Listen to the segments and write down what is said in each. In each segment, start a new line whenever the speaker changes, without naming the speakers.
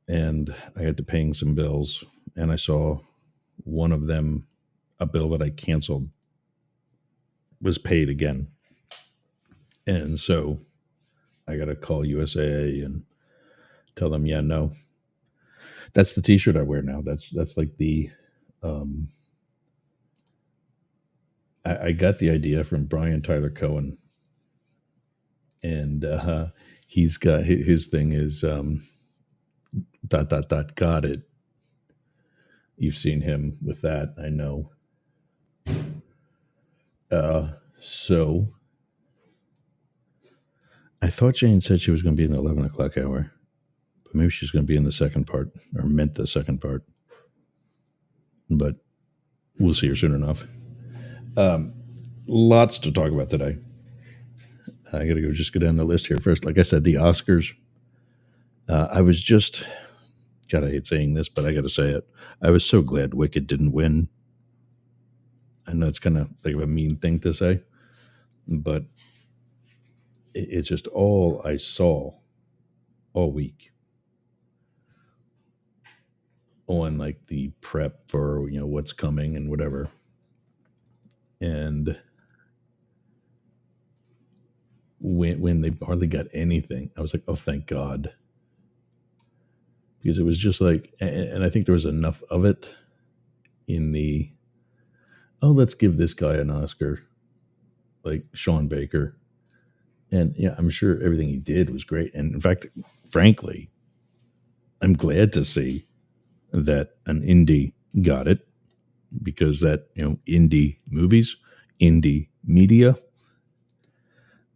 and I had to paying some bills, and I saw one of them, a bill that I canceled, was paid again. And so I got to call USAA and tell them, yeah, no, that's the T-shirt I wear now. That's like the, um, I got the idea from Brian Tyler Cohen, and he's got his thing is dot dot dot. Got it. You've seen him with that, I know. So I thought Jane said she was going to be in the 11 o'clock hour, but maybe she's going to be in the second part, or meant the second part. But we'll see her soon enough. Lots to talk about today. I got to go down the list here first. Like I said, the Oscars. I was just, God, I hate saying this, but I got to say it. I was so glad Wicked didn't win. I know it's kind of like a mean thing to say, but it's just all I saw all week on like the prep for what's coming and whatever. And when they hardly got anything, I was like, oh, thank God. Because it was just like, and I think there was enough of it in the, oh, let's give this guy an Oscar, like Sean Baker. And yeah, I'm sure everything he did was great. And in fact, frankly, I'm glad to see that an indie got it, because that, indie movies, indie media,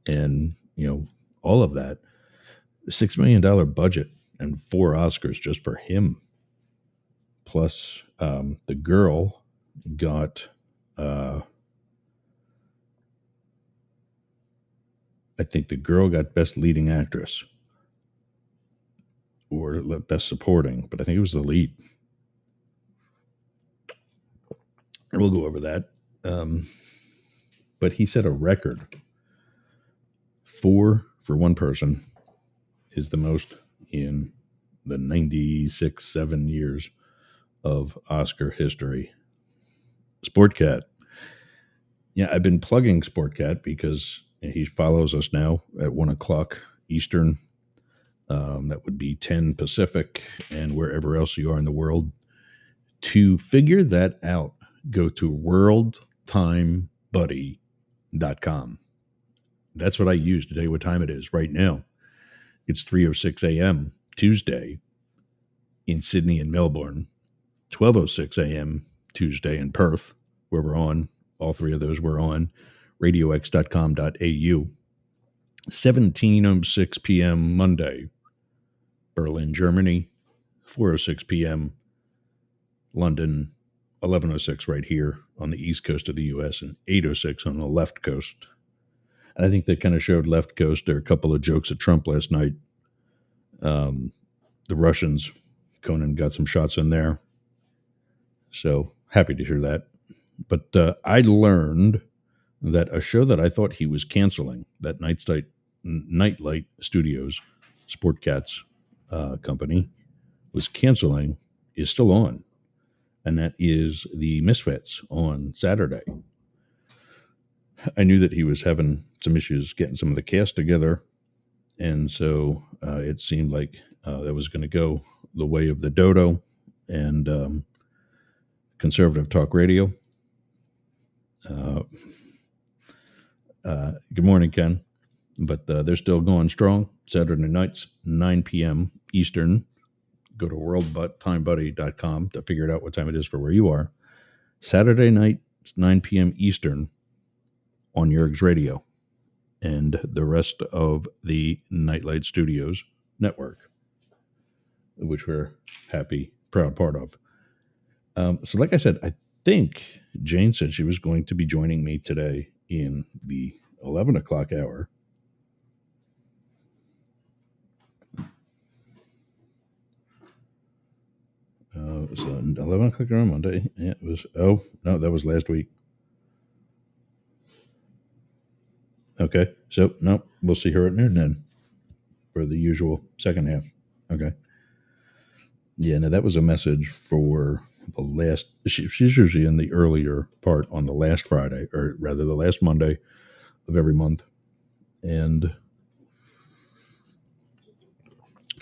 and, all of that, $6 million budget and 4 Oscars just for him. Plus, the girl got, I think the girl got Best Leading Actress or Best Supporting, but I think it was the lead. We'll go over that. But he set a record. 4 for one person is the most in the 7 years of Oscar history. Sportcat. Yeah, I've been plugging Sportcat because he follows us now at 1 o'clock Eastern. That would be 10 Pacific, and wherever else you are in the world. To figure that out, go to worldtimebuddy.com. That's what I use to tell you what time it is right now. It's 3:06 a.m. Tuesday in Sydney and Melbourne, 12:06 a.m. Tuesday in Perth, where we're on. All 3 of those we're on. radiox.com.au. 17:06 p.m. Monday, Berlin, Germany. 4:06 p.m. London. 11:06 right here on the east coast of the U.S. and 8:06 on the left coast. And I think they kind of showed left coast. There are a couple of jokes at Trump last night. The Russians, Conan got some shots in there. So happy to hear that. But I learned that a show that I thought he was canceling, that Nightlight Studios, Sportcats company, was canceling, is still on. And that is the Misfits on Saturday. I knew that he was having some issues getting some of the cast together. And so it seemed like that was going to go the way of the dodo and conservative talk radio. Good morning, Ken. But they're still going strong. Saturday nights, 9 p.m. Eastern. Go to worldtimebuddy.com to figure out what time it is for where you are. Saturday night, 9 p.m. Eastern on Yerg's Radio and the rest of the Nightlight Studios network, which we're happy, proud part of. So like I said, I think Jane said she was going to be joining me today in the 11 o'clock hour. It was 11 o'clock on Monday. Yeah, it was. Oh, no, that was last week. Okay. So, no, we'll see her at noon then for the usual second half. Okay. Yeah, no, that was a message for the last. She's usually in the earlier part on the last Friday, or rather the last Monday of every month. And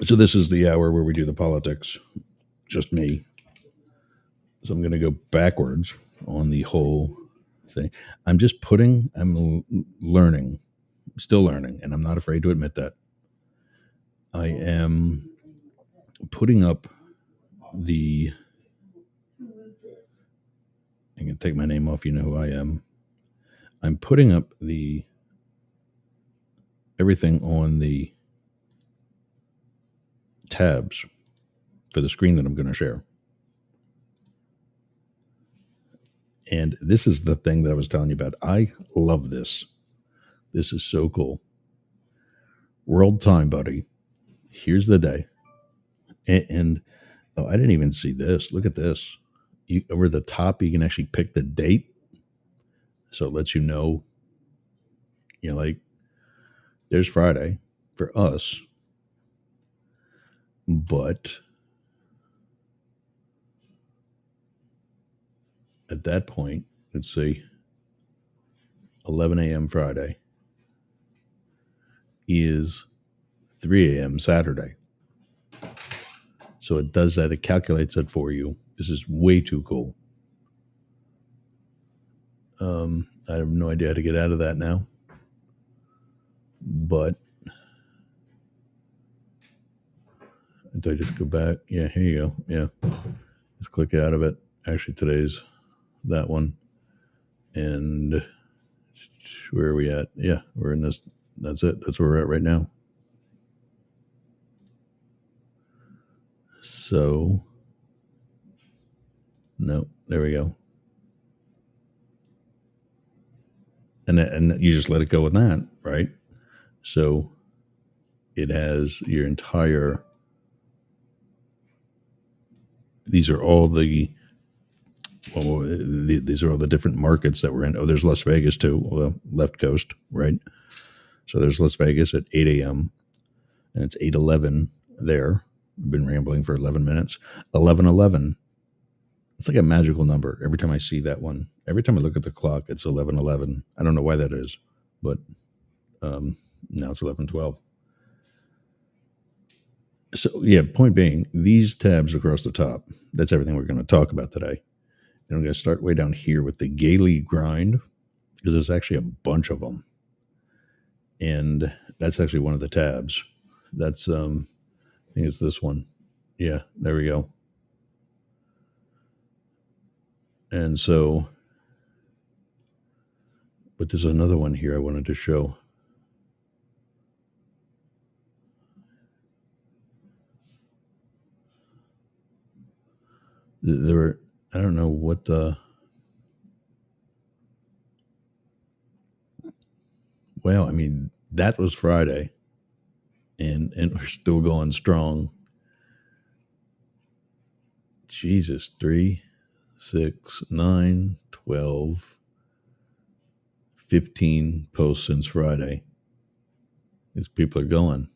so this is the hour where we do the politics, just me. So I'm going to go backwards on the whole thing. I'm learning, still learning, and I'm not afraid to admit that. I am putting up the. I can take my name off. You know who I am. I'm putting up the everything on the tabs for the screen that I'm going to share. And this is the thing that I was telling you about. I love this. This is so cool. World time, buddy. Here's the day. And oh, I didn't even see this. Look at this. Over the top, you can actually pick the date. So it lets like there's Friday for us. But at that point, let's see, 11 a.m. Friday is 3 a.m. Saturday. So it does that. It calculates it for you. This is way too cool. I have no idea how to get out of that now. But do I just go back? Yeah, here you go. Yeah. Just click out of it. Actually, today's that one. And where are we at? Yeah, we're in this. That's it. That's where we're at right now. So, no, there we go. And you just let it go with that, right? So it has your entire. These are all these are all the different markets that we're in. Oh, there's Las Vegas too, left coast, right? So there's Las Vegas at 8 a.m. and it's 8:11 there. I've been rambling for 11 minutes. 11:11. It's like a magical number. Every time I see that one, every time I look at the clock, it's 11:11. I don't know why that is, but now it's 11:12. So yeah, point being, these tabs across the top, that's everything we're going to talk about today. And I'm going to start way down here with the Gaily Grind, because there's actually a bunch of them. And that's actually one of the tabs. That's, I think it's this one. Yeah, there we go. And so, but there's another one here I wanted to show. There were, I don't know what the, well, I mean, that was Friday, and we're still going strong. Jesus, 3, 6, 9, 12, 15 posts since Friday. These people are going.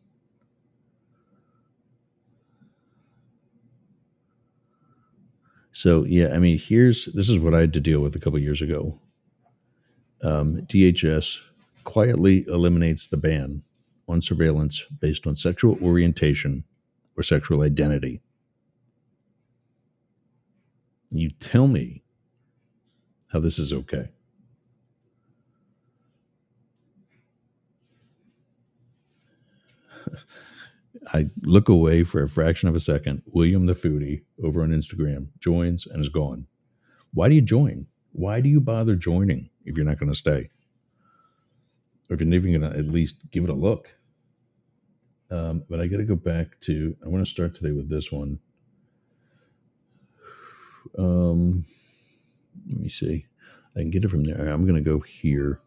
So yeah, I mean, this is what I had to deal with a couple of years ago. DHS quietly eliminates the ban on surveillance based on sexual orientation or sexual identity. You tell me how this is okay. I look away for a fraction of a second. William the Foodie over on Instagram joins and is gone. Why do you join? Why do you bother joining if you're not going to stay? Or if you're even going to at least give it a look? But I got to go back to, I want to start today with this one. Let me see. I can get it from there. I'm going to go here.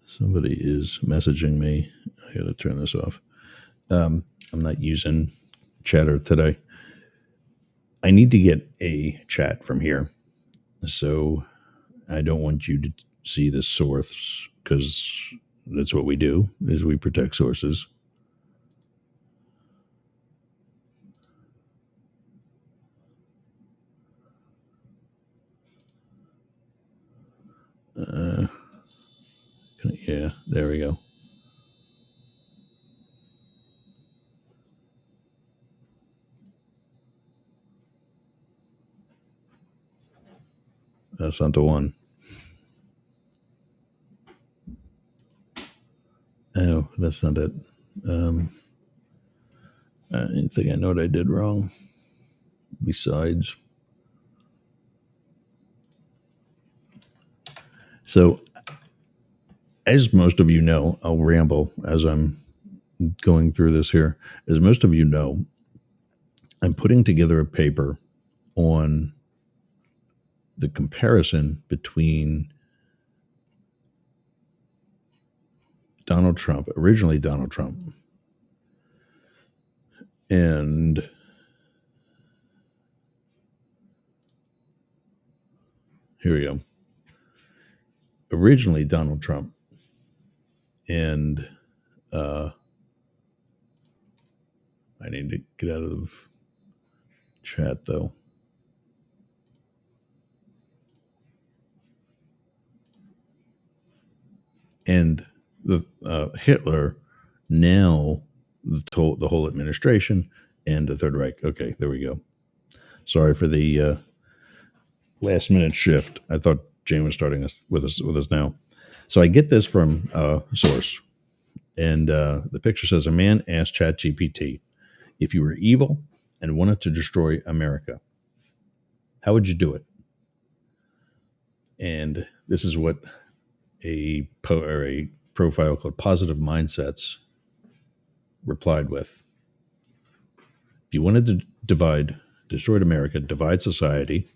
Somebody is messaging me. I got to turn this off. I'm not using Chatter today. I need to get a chat from here. So I don't want you to see the source because That's what we do, is we protect sources. Yeah, there we go. That's not the one. Oh, that's not it. I think I know what I did wrong. Besides, so as most of you know, I'll ramble as I'm going through this here. As most of you know, I'm putting together a paper on the comparison between Donald Trump, originally Donald Trump, and here we go. Originally Donald Trump, and I need to get out of chat though. And the Hitler, now the whole administration and the Third Reich. Okay, there we go. Sorry for the last minute shift. I thought Jane was starting with us now. So I get this from a source, and the picture says a man asked ChatGPT, if you were evil and wanted to destroy America, how would you do it? And this is what a profile called Positive Mindsets replied with. If you wanted to destroy America, divide society,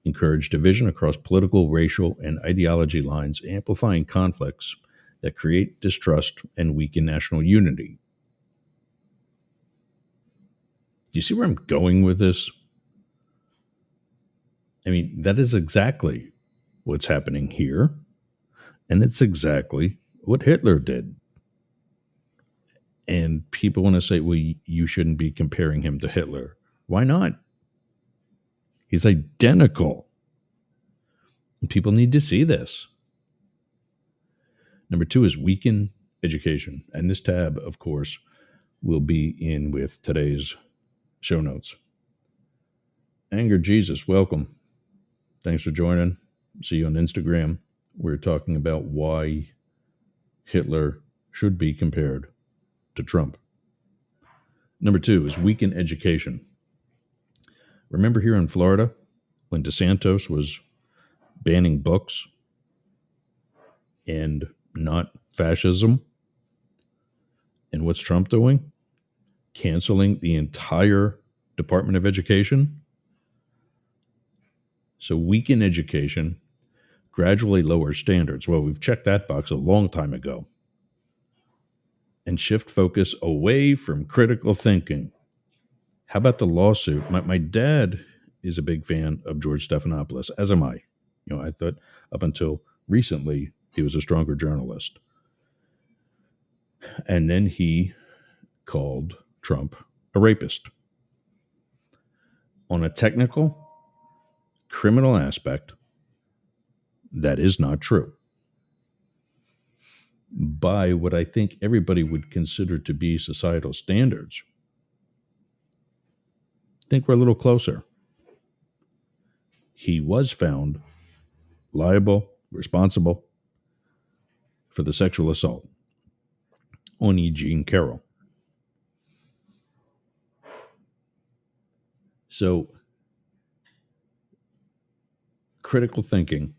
encourage division across political, racial, and ideology lines, amplifying conflicts that create distrust and weaken national unity. Do you see where I'm going with this? I mean, that is exactly what's happening here, and it's exactly what Hitler did. And people want to say, well, you shouldn't be comparing him to Hitler. Why not? He's identical. And people need to see this. Number 2 is weaken education. And this tab, of course, will be in with today's show notes. Anger Jesus, welcome. Thanks for joining. See you on Instagram. We're talking about why Hitler should be compared to Trump. Number 2 is weaken education. Remember here in Florida when DeSantis was banning books and not fascism? And what's Trump doing? Canceling the entire Department of Education. So weaken education, gradually lower standards. Well, we've checked that box a long time ago. And shift focus away from critical thinking. How about the lawsuit? My dad is a big fan of George Stephanopoulos, as am I. I thought up until recently he was a stronger journalist. And then he called Trump a rapist. On a technical, criminal aspect, that is not true. By what I think everybody would consider to be societal standards, I think we're a little closer. He was found liable, responsible for the sexual assault on E. Jean Carroll. So, critical thinking,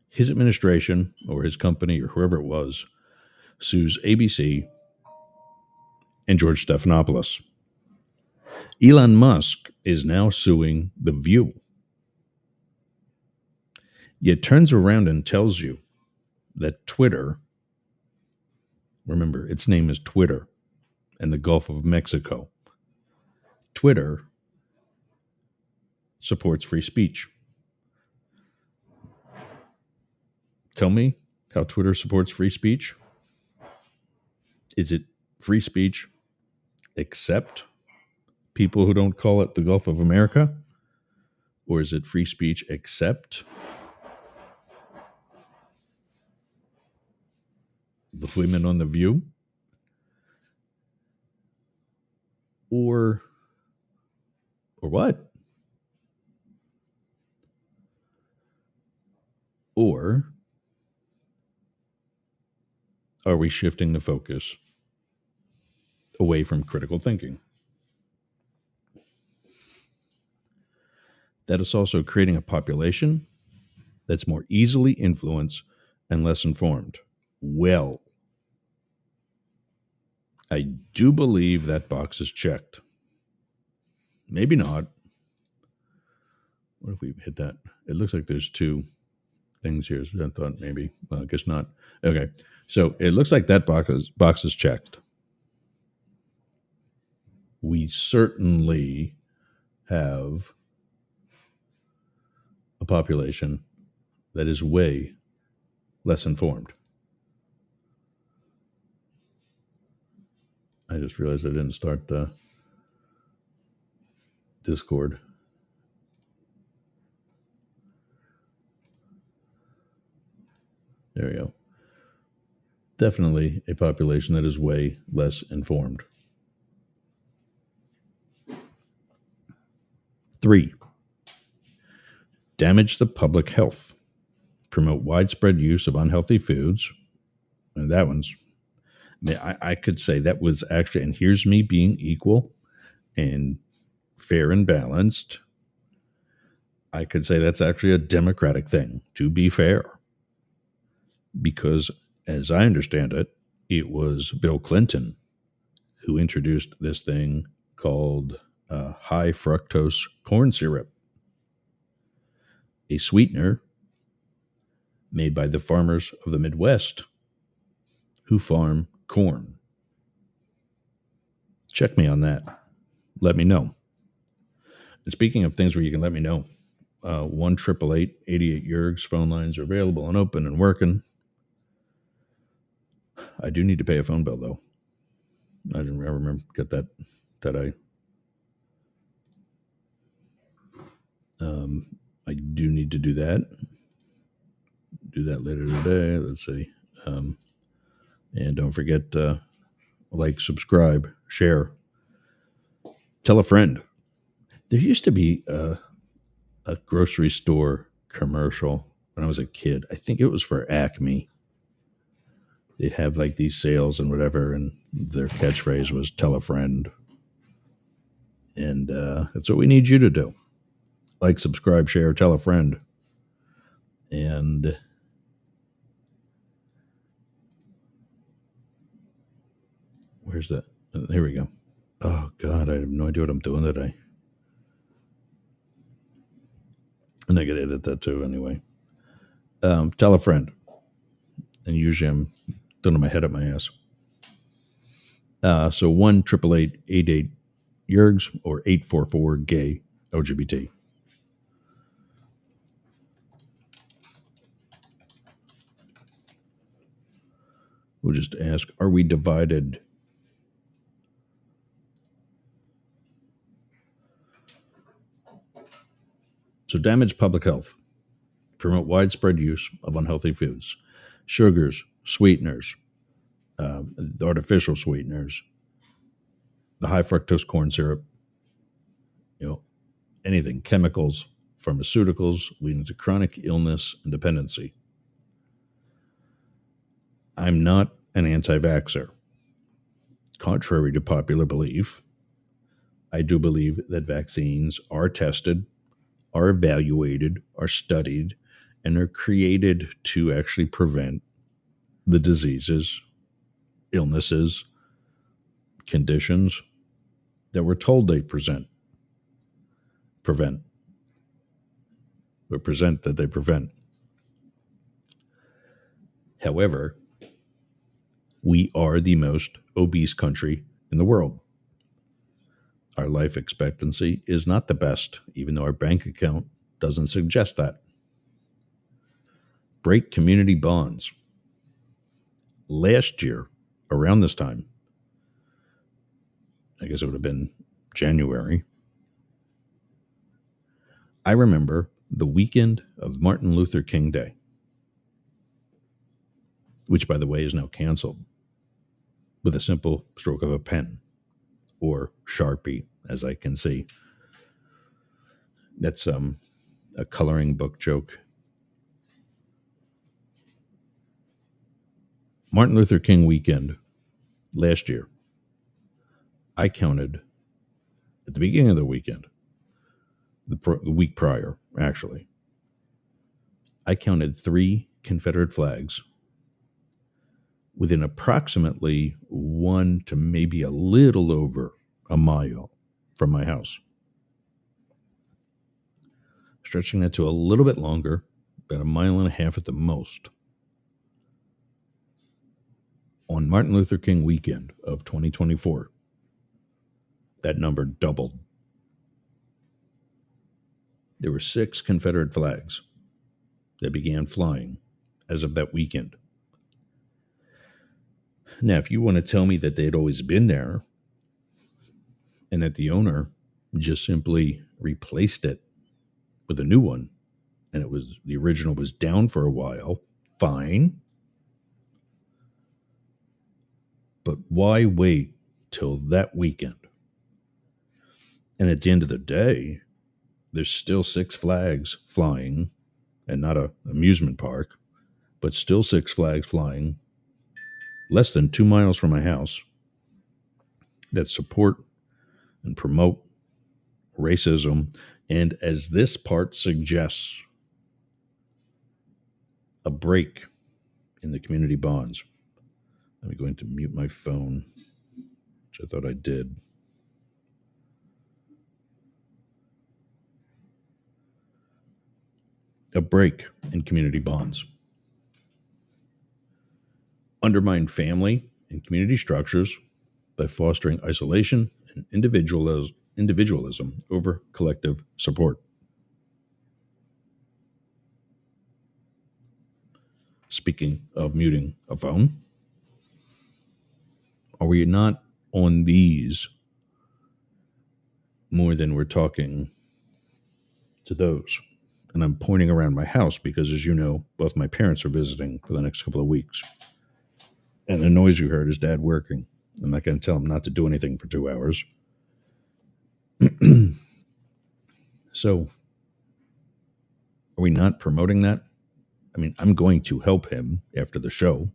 his administration or his company or whoever it was sues ABC and George Stephanopoulos. Elon Musk is now suing The View. Yet turns around and tells you that Twitter, remember, its name is Twitter, and the Gulf of Mexico. Twitter supports free speech. Tell me how Twitter supports free speech? Is it free speech except people who don't call it the Gulf of America? Or is it free speech except the women on The View? Or what? Or are we shifting the focus away from critical thinking? That is also creating a population that's more easily influenced and less informed. Well, I do believe that box is checked. Maybe not. What if we hit that? It looks like there's two things here. So I thought maybe. Well, I guess not. Okay. So it looks like that box is checked. We certainly have a population that is way less informed. I just realized I didn't start the Discord. There we go. Definitely a population that is way less informed. 3, damage the public health, promote widespread use of unhealthy foods. And that one's, I could say that was actually, and here's me being equal and fair and balanced. I could say that's actually a Democratic thing, to be fair. Because as I understand it, it was Bill Clinton who introduced this thing called high fructose corn syrup, a sweetener made by the farmers of the Midwest who farm corn. Check me on that. Let me know. And speaking of things where you can let me know, 1-888-88 Yergs phone lines are available and open and working. I do need to pay a phone bill though. I remember get that today. I do need to do that. Do that later today. Let's see. And don't forget, like, subscribe, share, tell a friend. There used to be a grocery store commercial when I was a kid. I think it was for Acme. They'd have like these sales and whatever, and their catchphrase was "tell a friend." And that's what we need you to do: like, subscribe, share, tell a friend. And where's that? Here we go. Oh God, I have no idea what I'm doing today. And I could edit that too anyway. Tell a friend. And usually I'm doing my head up my ass. So 1-888-88 Yergs or 844-GAY LGBT. We'll just ask, are we divided? So damage public health, promote widespread use of unhealthy foods, sugars, sweeteners, artificial sweeteners, the high fructose corn syrup, anything, chemicals, pharmaceuticals, leading to chronic illness and dependency. I'm not an anti-vaxxer. Contrary to popular belief, I do believe that vaccines are tested, are evaluated, are studied, and are created to actually prevent the diseases, illnesses, conditions that we're told they prevent, that they prevent. However, we are the most obese country in the world. Our life expectancy is not the best, even though our bank account doesn't suggest that. Break community bonds. last year, around this time, I guess it would have been January, I remember the weekend of Martin Luther King Day, which, by the way, is now canceled with a simple stroke of a pen or Sharpie, as I can see. That's a coloring book joke. Martin Luther King weekend last year, I counted at the beginning of the weekend, the week prior, actually, I counted 3 Confederate flags within approximately 1 to maybe a little over a mile from my house. Stretching that to a little bit longer, about a mile and a half at the most. On Martin Luther King weekend of 2024, that number doubled. There were 6 Confederate flags that began flying as of that weekend. Now, if you want to tell me that they'd always been there and that the owner just simply replaced it with a new one, and it was the original was down for a while, fine. But why wait till that weekend? And at the end of the day, there's still 6 flags flying, and not an amusement park, but still 6 flags flying less than 2 miles from my house that support and promote racism, and as this part suggests, a break in the community bonds. I'm going to mute my phone, which I thought I did. A break in community bonds. Undermine family and community structures by fostering isolation and individualism over collective support. Speaking of muting a phone, are we not on these more than we're talking to those? And I'm pointing around my house because, as you know, both my parents are visiting for the next couple of weeks. And the noise you heard is Dad working. I'm not going to tell him not to do anything for 2 hours. So, are we not promoting that? I mean, I'm going to help him after the show.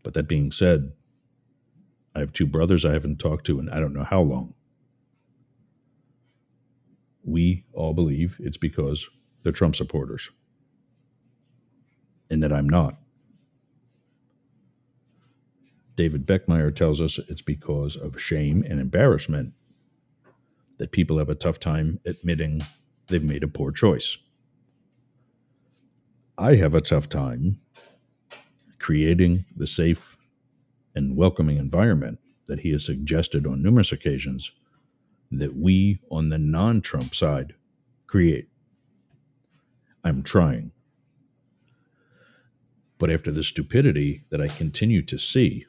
But that being said, I have 2 brothers I haven't talked to in I don't know how long. We all believe it's because they're Trump supporters. And that I'm not. David Beckmeyer tells us it's because of shame and embarrassment that people have a tough time admitting they've made a poor choice. I have a tough time creating the safe and welcoming environment that he has suggested on numerous occasions that we on the non-Trump side create. I'm trying. But after the stupidity that I continue to see,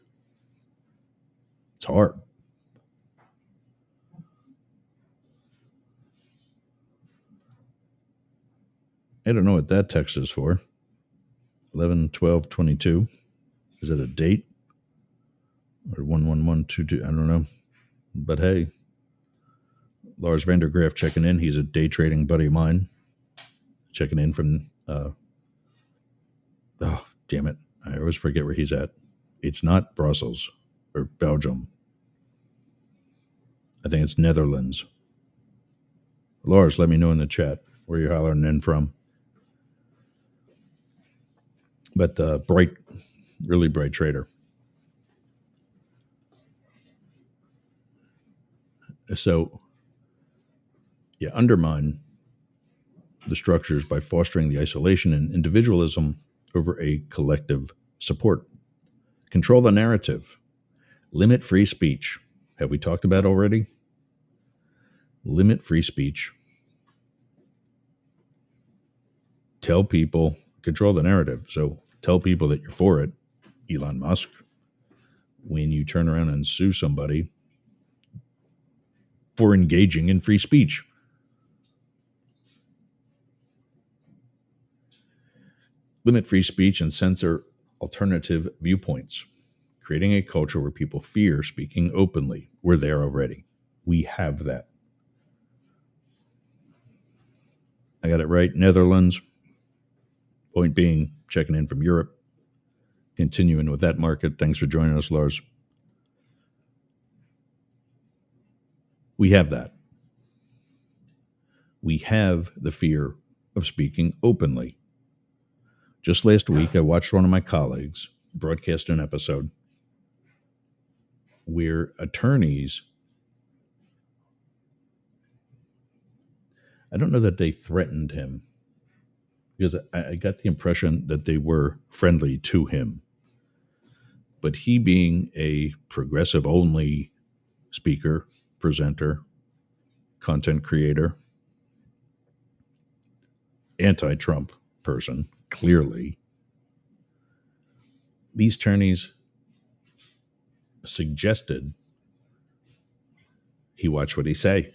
it's hard. I don't know what that text is for. 11/12/22. Is it a date? Or 11122? I don't know. But hey, Lars Vandergraaf checking in. He's a day trading buddy of mine. Checking in from, oh, damn it. I always forget where he's at. It's not Brussels or Belgium. I think it's Netherlands. Lars, let me know in the chat where you're hollering in from. But bright, really bright trader. So you undermine the structures by fostering the isolation and individualism over a collective support. Control the narrative. Limit free speech. Have we talked about already? Limit free speech. Tell people, control the narrative. So tell people that you're for it, Elon Musk, when you turn around and sue somebody for engaging in free speech. Limit free speech and censor alternative viewpoints, creating a culture where people fear speaking openly. We're there already. We have that. I got it right. Netherlands. Point being, checking in from Europe. Continuing with that market. Thanks for joining us, Lars. We have that. We have the fear of speaking openly. Just last week, I watched one of my colleagues broadcast an episode where attorneys, I don't know that they threatened him, because I got the impression that they were friendly to him. But he, being a progressive-only speaker, presenter, content creator, anti-Trump person, clearly, these attorneys suggested he watch what he say.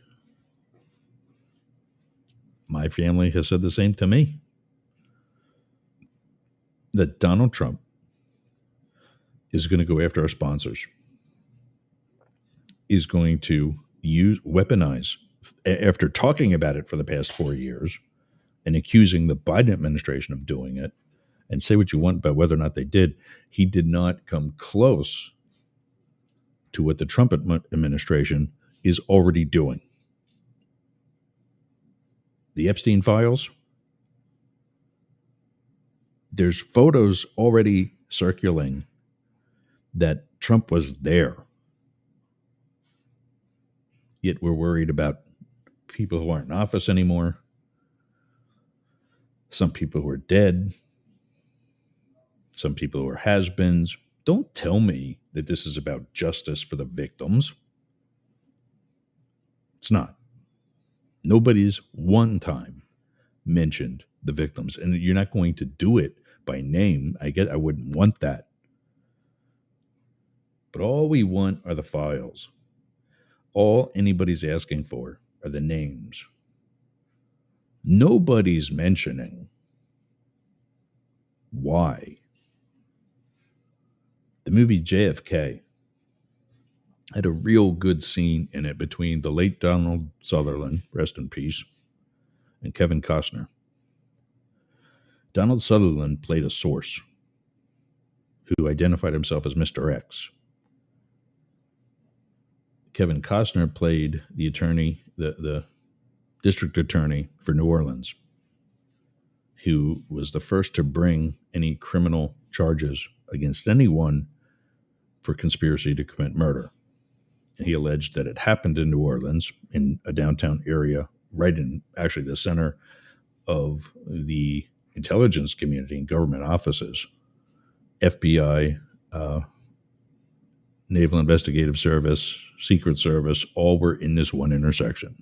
My family has said the same to me. That Donald Trump is going to go after our sponsors, is going to weaponize, after talking about it for the past 4 years and accusing the Biden administration of doing it, and say what you want about whether or not they did, he did not come close to what the Trump administration is already doing. The Epstein files, there's photos already circulating that Trump was there. Yet we're worried about people who aren't in office anymore, some people who are dead, some people who are has-beens. Don't tell me that this is about justice for the victims. It's not. Nobody's one time mentioned the victims, and you're not going to do it by name. I wouldn't want that. But all we want are the files. All anybody's asking for are the names. Nobody's mentioning why. The movie JFK had a real good scene in it between the late Donald Sutherland, rest in peace, and Kevin Costner. Donald Sutherland played a source who identified himself as Mr. X. Kevin Costner played the attorney, the district attorney for New Orleans, who was the first to bring any criminal charges against anyone for conspiracy to commit murder. He alleged that it happened in New Orleans, in a downtown area, right in actually the center of the intelligence community and government offices. FBI, Naval Investigative Service, Secret Service, all were in this one intersection.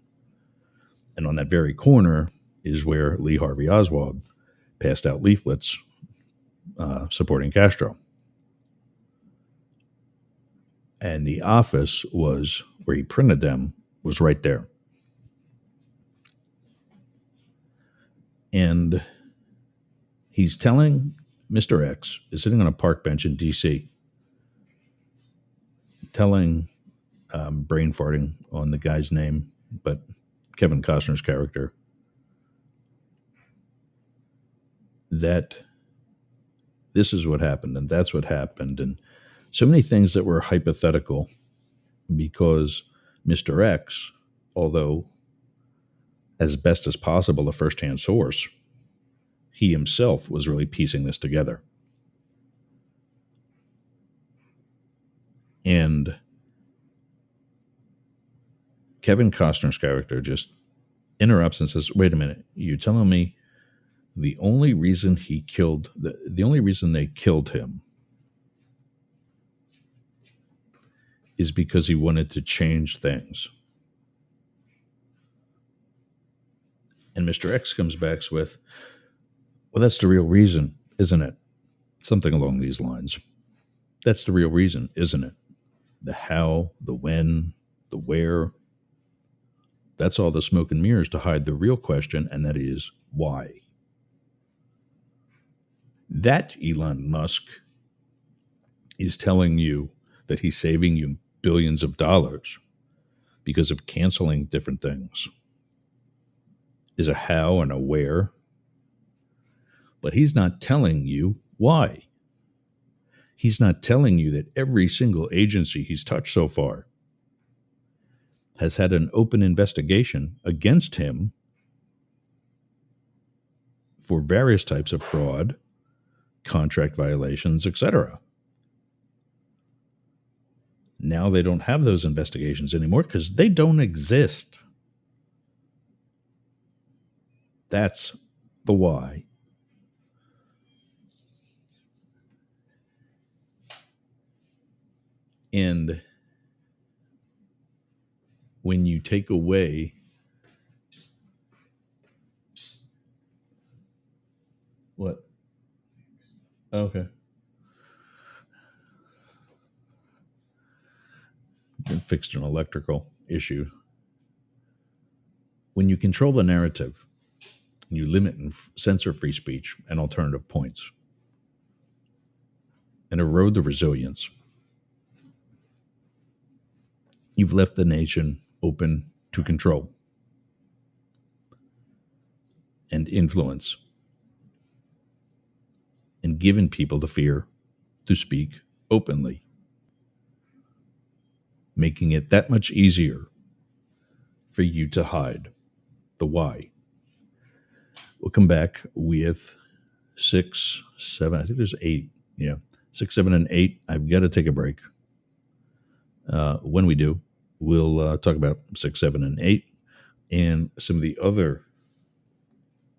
And on that very corner is where Lee Harvey Oswald passed out leaflets supporting Castro. And the office was where he printed them was right there. And he's telling Mr. X is sitting on a park bench in D.C., telling, brain farting on the guy's name, but Kevin Costner's character, that this is what happened and that's what happened. And so many things that were hypothetical, because Mr. X, although as best as possible a first-hand source, he himself was really piecing this together. And Kevin Costner's character just interrupts and says, wait a minute, you're telling me the only reason he killed, the only reason they killed him is because he wanted to change things. And Mr. X comes back with, well, that's the real reason, isn't it? Something along these lines. That's the real reason, isn't it? The how, the when, the where. That's all the smoke and mirrors to hide the real question, and that is why. That Elon Musk is telling you that he's saving you billions of dollars because of canceling different things is a how and a where, but he's not telling you why. He's not telling you that every single agency he's touched so far has had an open investigation against him for various types of fraud, contract violations, etc. Now they don't have those investigations anymore because they don't exist. That's the why. And when you take away what? Okay. I fixed an electrical issue. When you control the narrative, you limit and censor free speech and alternative points and erode the resilience, you've left the nation open to control and influence and given people the fear to speak openly, making it that much easier for you to hide the why. We'll come back with 6, 7, I think there's 8. Yeah, 6, 7, and 8. I've got to take a break. When we do, we'll talk about 6, 7, and 8 and some of the other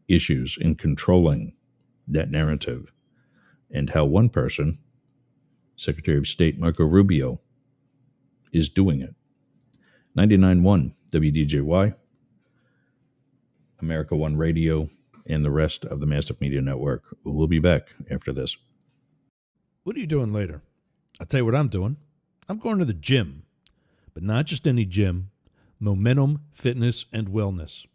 issues in controlling that narrative and how one person, Secretary of State Marco Rubio, is doing it. 99.1 WDJY, America One Radio, and the rest of the Massive Media Network. We'll be back after this.
What are you doing later? I'll tell you what I'm doing. I'm going to the gym, but not just any gym, Momentum Fitness and Wellness.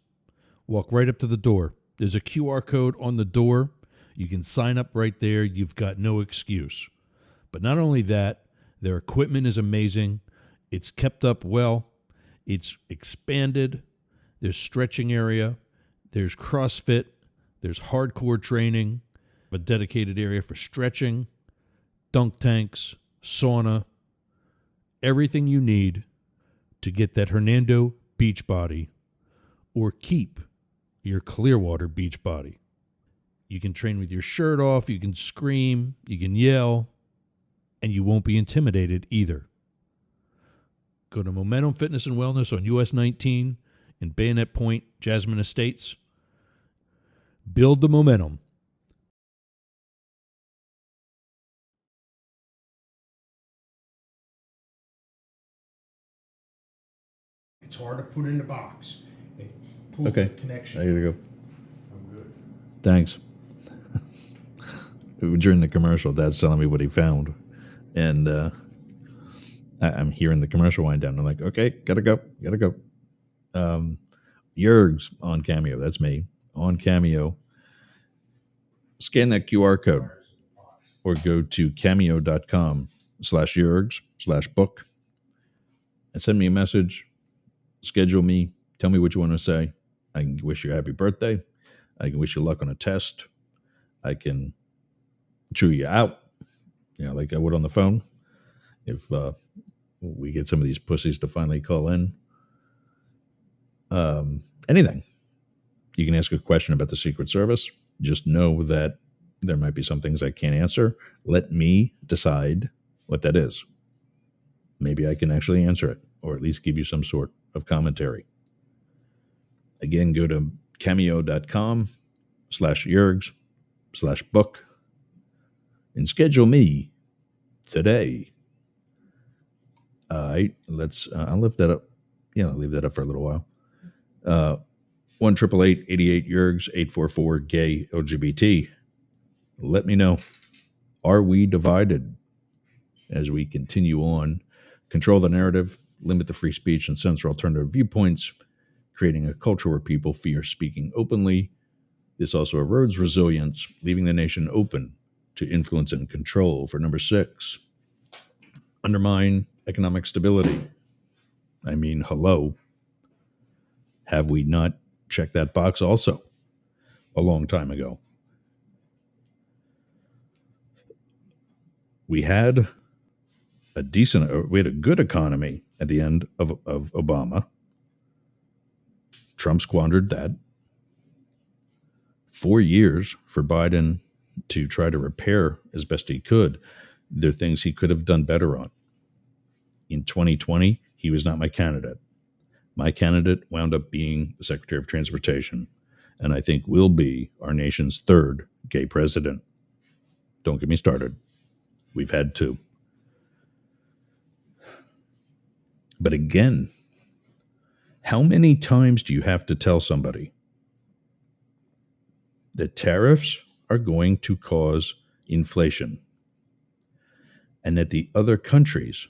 Walk right up to the door. There's a QR code on the door. You can sign up right there. You've got no excuse. But not only that, their equipment is amazing. It's kept up well. It's expanded. There's stretching area. There's CrossFit. There's hardcore training, a dedicated area for stretching, dunk tanks, sauna, everything you need to get that Hernando beach body or keep your Clearwater beach body. You can train with your shirt off, you can scream, you can yell, and you won't be intimidated either. Go to Momentum Fitness and Wellness on US 19 in Bayonet Point, Jasmine Estates. Build the momentum.
It's hard to put in the box.
Okay.
Connection.
I gotta go.
I'm good.
Thanks. During the commercial, Dad's telling me what he found. And I'm hearing the commercial wind down. I'm like, okay, gotta go. Yerg's on Cameo. That's me. On Cameo. Scan that QR code or go to cameo.com/Yergs/book and send me a message. Schedule me. Tell me what you want to say. I can wish you a happy birthday. I can wish you luck on a test. I can chew you out, like I would on the phone. If we get some of these pussies to finally call in. Anything. You can ask a question about the Secret Service. Just know that there might be some things I can't answer. Let me decide what that is. Maybe I can actually answer it, or at least give you some sort of commentary. Again, go to cameo.com/Yergs/book and schedule me today. All right, I'll lift that up. I'll leave that up for a little while. 1-888-88-YERGS, 844-GAY-LGBT. Let me know. Are we divided as we continue on? Control the narrative, limit the free speech, and censor alternative viewpoints, creating a culture where people fear speaking openly. This also erodes resilience, leaving the nation open to influence and control. For number 6, undermine economic stability. I mean, hello. Have we not checked that box also a long time ago? We had we had a good economy at the end of Obama. Trump squandered that. 4 years for Biden to try to repair as best he could. There are things he could have done better on. In 2020, he was not my candidate. My candidate wound up being the Secretary of Transportation, and I think will be our nation's 3rd gay president. Don't get me started. We've had 2. But again, how many times do you have to tell somebody that tariffs are going to cause inflation and that the other countries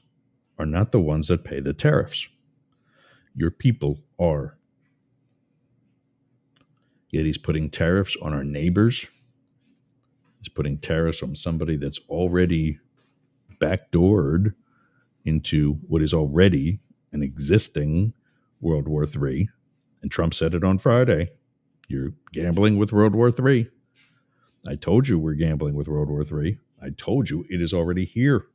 are not the ones that pay the tariffs? Your people are. Yet he's putting tariffs on our neighbors. He's putting tariffs on somebody that's already backdoored into what is already an existing World War III. And Trump said it on Friday. You're gambling with World War III. I told you we're gambling with World War III. I told you it is already here.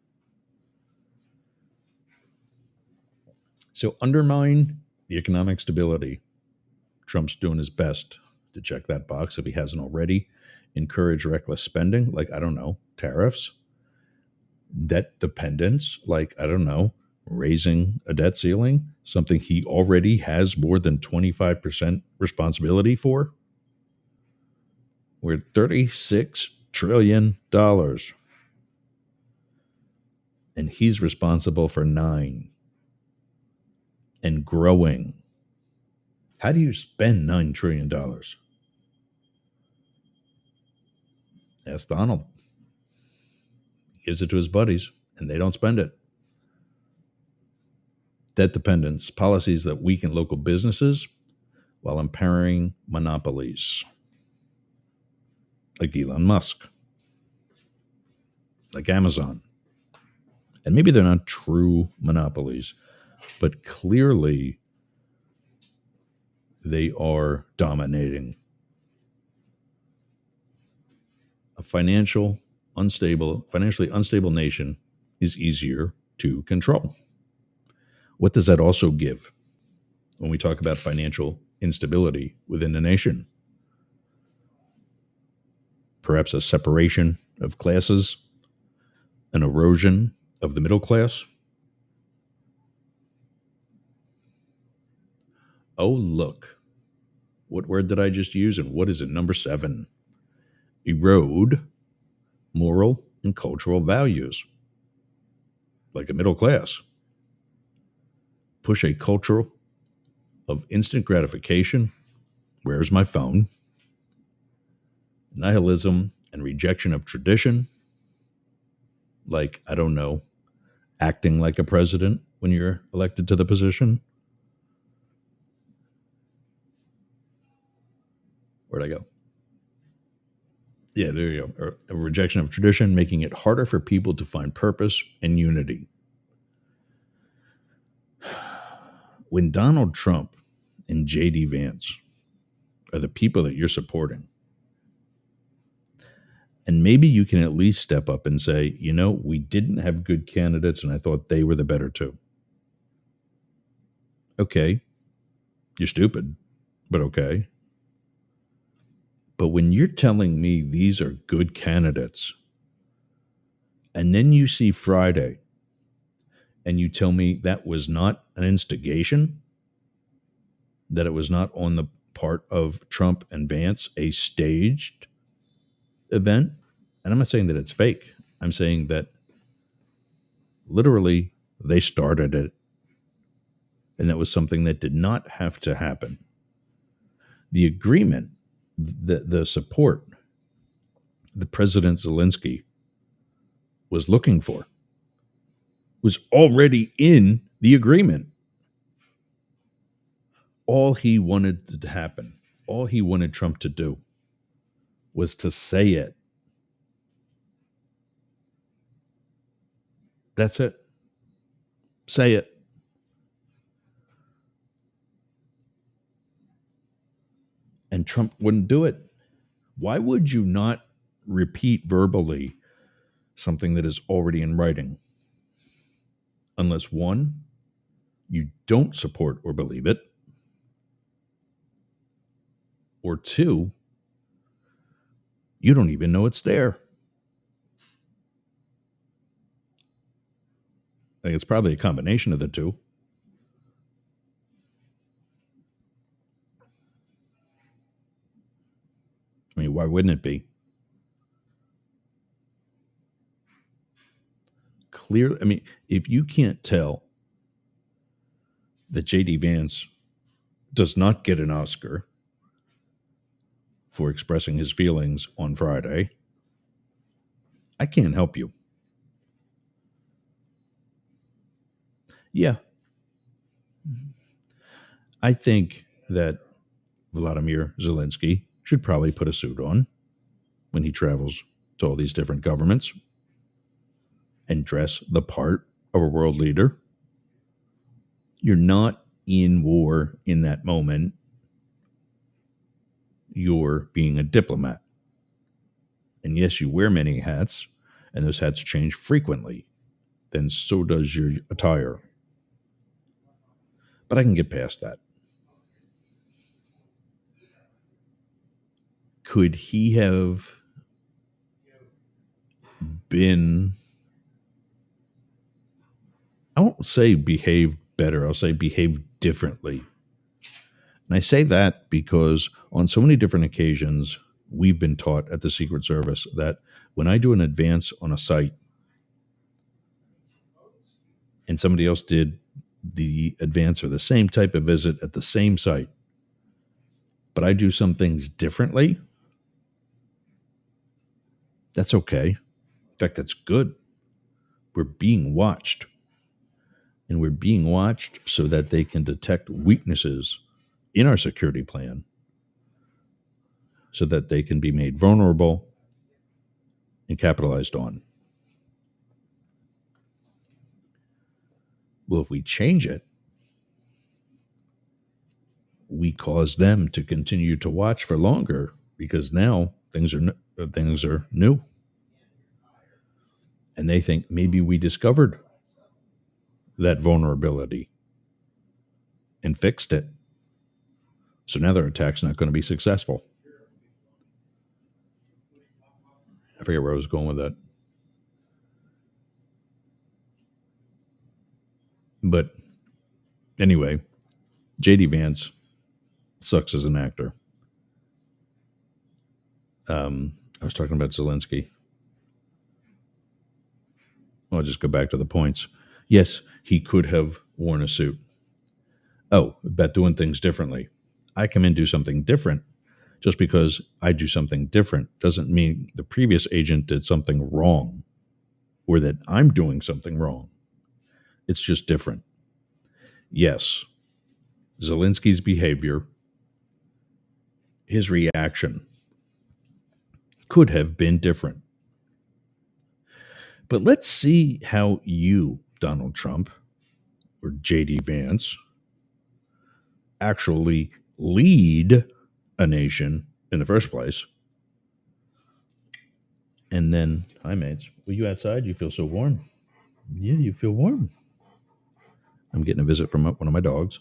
So undermine the economic stability. Trump's doing his best to check that box if he hasn't already. Encourage reckless spending, like, I don't know, tariffs. Debt dependence, like, I don't know, raising a debt ceiling, something he already has more than 25% responsibility for. We're at $36 trillion. And he's responsible for 9 and growing. How do you spend $9 trillion? Ask Donald. He gives it to his buddies, and they don't spend it. Debt dependence, policies that weaken local businesses while empowering monopolies, like Elon Musk, like Amazon. And maybe they're not true monopolies, but clearly they are dominating. A financially unstable nation is easier to control. What does that also give when we talk about financial instability within the nation? Perhaps a separation of classes, an erosion of the middle class. Oh, look. What word did I just use, and what is it? Number 7. Erode moral and cultural values, like a middle class. Push a culture of instant gratification. Where's my phone? Nihilism and rejection of tradition, like, I don't know, acting like a president when you're elected to the position. Where'd I go? Yeah, there you go. A rejection of tradition, making it harder for people to find purpose and unity. When Donald Trump and J.D. Vance are the people that you're supporting, and maybe you can at least step up and say, you know, we didn't have good candidates and I thought they were the better 2. Okay, you're stupid, but okay. But when you're telling me these are good candidates, and then you see Friday and you tell me that was not an instigation, that it was not on the part of Trump and Vance a staged event, and I'm not saying that it's fake. I'm saying that literally they started it, and that was something that did not have to happen. The agreement, the support, the President Zelensky was looking for, was already in the agreement. All he wanted to happen, all he wanted Trump to do was to say it. That's it. Say it. And Trump wouldn't do it. Why would you not repeat verbally something that is already in writing? Unless one, you don't support or believe it, or two, you don't even know it's there. I think it's probably a combination of the two. I mean, why wouldn't it be? Clear. I mean, if you can't tell that J.D. Vance does not get an Oscar for expressing his feelings on Friday, I can't help you. Yeah. I think that Vladimir Zelensky should probably put a suit on when he travels to all these different governments and dress the part of a world leader. You're not in war in that moment. You're being a diplomat. And yes, you wear many hats, and those hats change frequently. Then so does your attire. But I can get past that. Could he have been, I won't say behaved better, I'll say behaved differently. And I say that because on so many different occasions, we've been taught at the Secret Service that when I do an advance on a site and somebody else did the advance or the same type of visit at the same site, but I do some things differently, that's okay. In fact, that's good. We're being watched. And we're being watched so that they can detect weaknesses in our security plan so that they can be made vulnerable and capitalized on. Well, if we change it, we cause them to continue to watch for longer because now things are new. And they think maybe we discovered that vulnerability and fixed it. So now their attack's not going to be successful. I forget where I was going with that. But anyway, J.D. Vance sucks as an actor. I was talking about Zelensky. I'll just go back to the points. Yes, he could have worn a suit. Oh, about doing things differently. I come in and do something different. Just because I do something different doesn't mean the previous agent did something wrong or that I'm doing something wrong. It's just different. Yes, Zelensky's behavior, his reaction could have been different. But let's see how you, Donald Trump, or J.D. Vance, actually lead a nation in the first place. And then, hi mates, were you outside? You feel so warm. Yeah, you feel warm. I'm getting a visit from one of my dogs.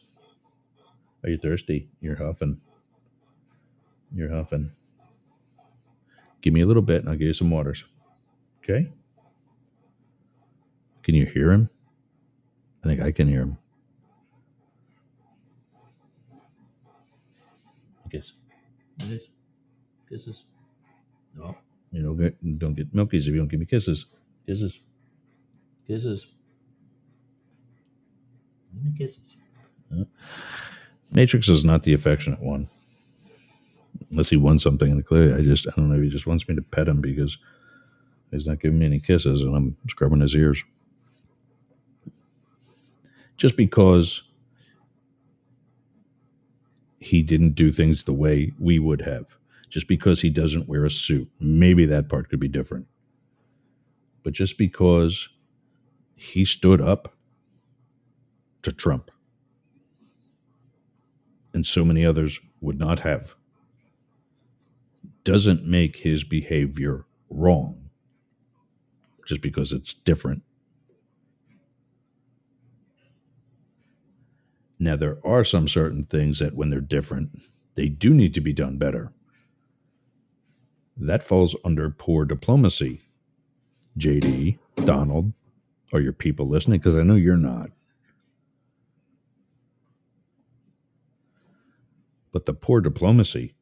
Are you thirsty? You're huffing. You're huffing. Give me a little bit and I'll give you some waters. Okay? Can you hear him? I think I can hear him. Kiss. Kisses. No. You don't get milkies if you don't give me kisses. Kisses. Kisses. Give me kisses. Matrix is not the affectionate one. Unless he won something, and clearly I don't know if he just wants me to pet him because He's not giving me any kisses, and I'm scrubbing his ears. Just because he didn't do things the way we would have. Just because he doesn't wear a suit. Maybe that part could be different. But just because he stood up to Trump and so many others would not have doesn't make his behavior wrong just because it's different. Now, there are some certain things that when they're different, they do need to be done better. That falls under poor diplomacy. JD, Donald, are your people listening? Because I know you're not. But the poor diplomacy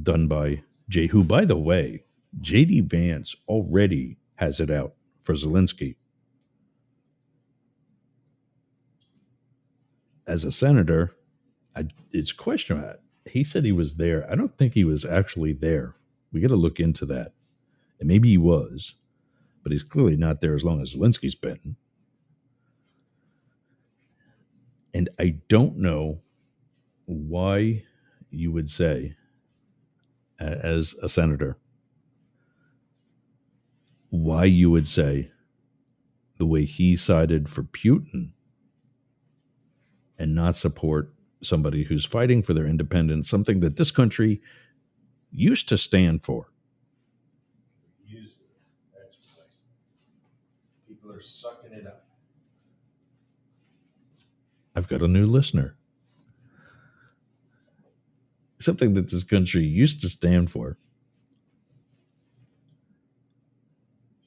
done by Jay, who, by the way, JD Vance already has it out for Zelensky. As a senator, it's questionable. He said he was there. I don't think he was actually there. We got to look into that. And maybe he was, but he's clearly not there as long as Zelensky's been. And I don't know why you would say, as a senator, why you would say the way he sided for Putin and not support somebody who's fighting for their independence, something that this country used to stand for.
That's right. People are sucking it up.
I've got a new listener. Something that this country used to stand for.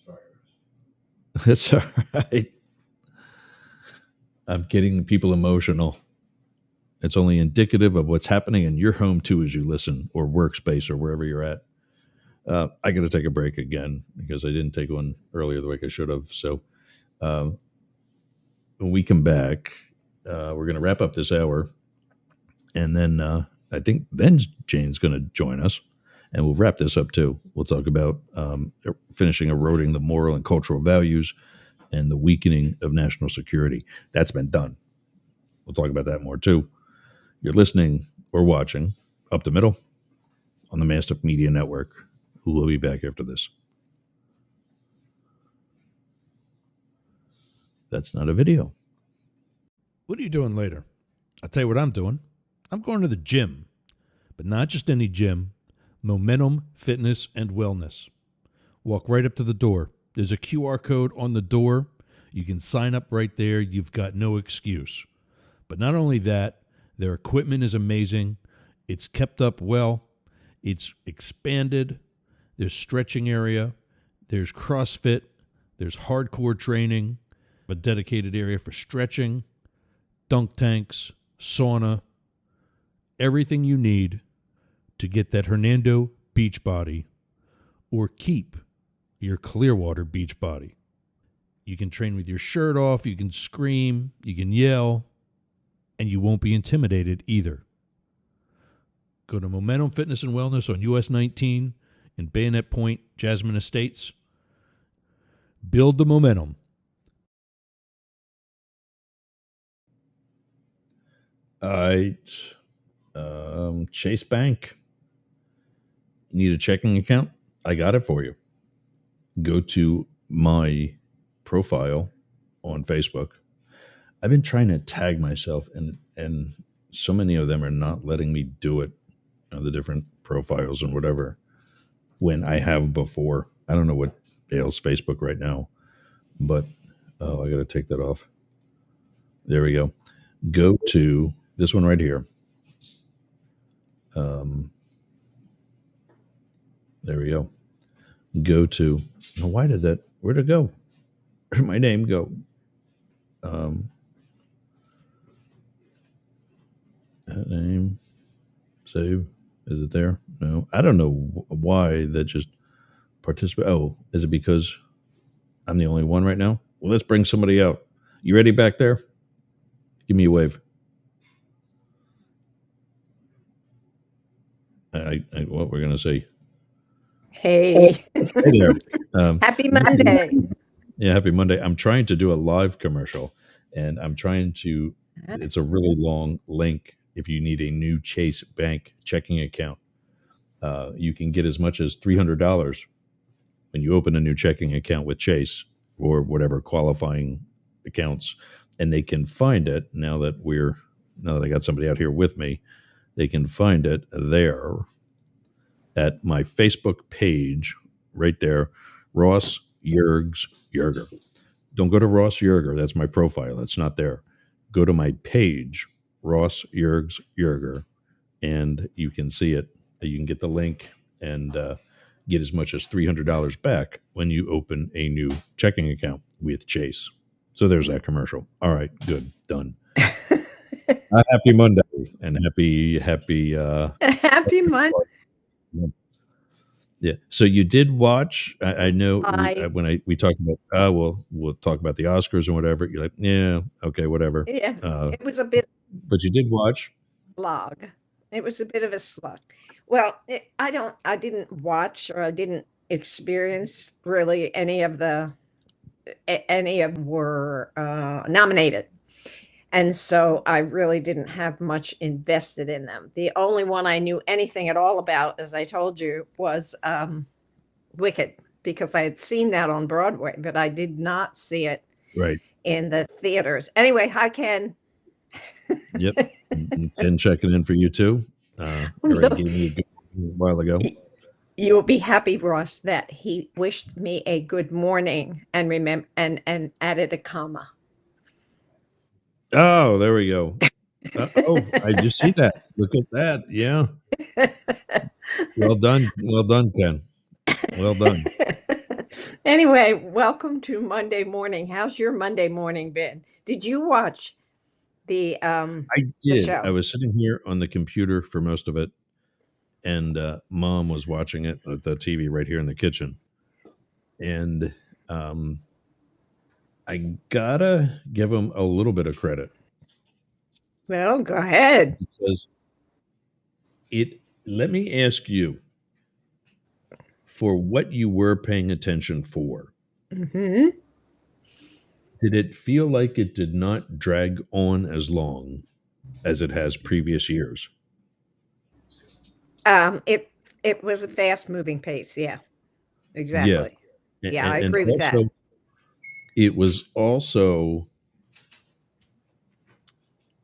Sorry.
That's all right. I'm getting people emotional. It's only indicative of what's happening in your home too as you listen, or workspace, or wherever you're at. I got to take a break again because I didn't take one earlier the week I should have. So when we come back, we're going to wrap up this hour, and then I think then Jane's going to join us, and we'll wrap this up too. We'll talk about finishing eroding the moral and cultural values and the weakening of national security. That's been done. We'll talk about that more too. You're listening or watching Up the Middle on the Mastiff Media Network. We'll be back after this. That's not a video.
What are you doing later? I'll tell you what I'm doing. I'm going to the gym, but not just any gym. Momentum Fitness and Wellness. Walk right up to the door. There's a QR code on the door. You can sign up right there. You've got no excuse. But not only that, their equipment is amazing. It's kept up well. It's expanded. There's stretching area. There's CrossFit. There's hardcore training. A dedicated area for stretching, dunk tanks, sauna, everything you need to get that Hernando beach body or keep your Clearwater beach body. You can train with your shirt off, you can scream, you can yell, and you won't be intimidated either. Go to Momentum Fitness and Wellness on US 19 in Bayonet Point, Jasmine Estates. Build the momentum.
All right. Chase Bank. Need a checking account? I got it for you. Go to my profile on Facebook. I've been trying to tag myself, and so many of them are not letting me do it. The different profiles and whatever. When I have before, I don't know what ails Facebook right now, but I got to take that off. There we go. Go to this one right here. There we go. Go to. Why did that? Where'd it go? Where'd my name go? That name. Save. Is it there? No. I don't know why that just participate. Oh, is it because I'm the only one right now? Well, let's bring somebody out. You ready back there? Give me a wave. What we're going to see.
Hey,
Hey there.
happy
I'm gonna do-
Monday.
yeah, happy Monday. I'm trying to do a live commercial, and I'm trying to. It's a really long link. If you need a new Chase Bank checking account, you can get as much as $300 when you open a new checking account with Chase or whatever qualifying accounts, and they can find it now that I got somebody out here with me. They can find it there at my Facebook page, right there, Ross Yerger. Don't go to Ross Yerger. That's my profile. That's not there. Go to my page, Ross Yerger, and you can see it. You can get the link and get as much as $300 back when you open a new checking account with Chase. So there's that commercial. All right, good, done. Happy Monday and happy.
Happy Monday.
Yeah. So you did watch? I know
I
we talked about. We'll talk about the Oscars and whatever. You're like, yeah, okay, whatever.
Yeah, it was a bit
But you did watch.
slog. It was a bit of a slog. Well, I didn't watch or I didn't experience really any of were nominated. And so I really didn't have much invested in them. The only one I knew anything at all about, as I told you, was Wicked, because I had seen that on Broadway, but I did not see it
Right.
in the theaters. Anyway, hi, Ken.
Yep. And checking in for you too. Already gave me a good while ago.
You will be happy, Ross, that he wished me a good morning and and added a comma.
Oh, there we go. I just see that. Look at that. Yeah. Well done. Well done, Ken. Well done.
Anyway, welcome to Monday morning. How's your Monday morning been? Did you watch the
I
the
did.
show?
I was sitting here on the computer for most of it, and Mom was watching it at the TV right here in the kitchen. And I gotta give him a little bit of credit
Well, go ahead.
because it. Let me ask you, for what you were paying attention for,
Hmm.
did it feel like it did not drag on as long as it has previous years?
It was a fast moving pace. Yeah,
Yeah,
exactly.
and,
Yeah, I
and
agree with that.
also it was also.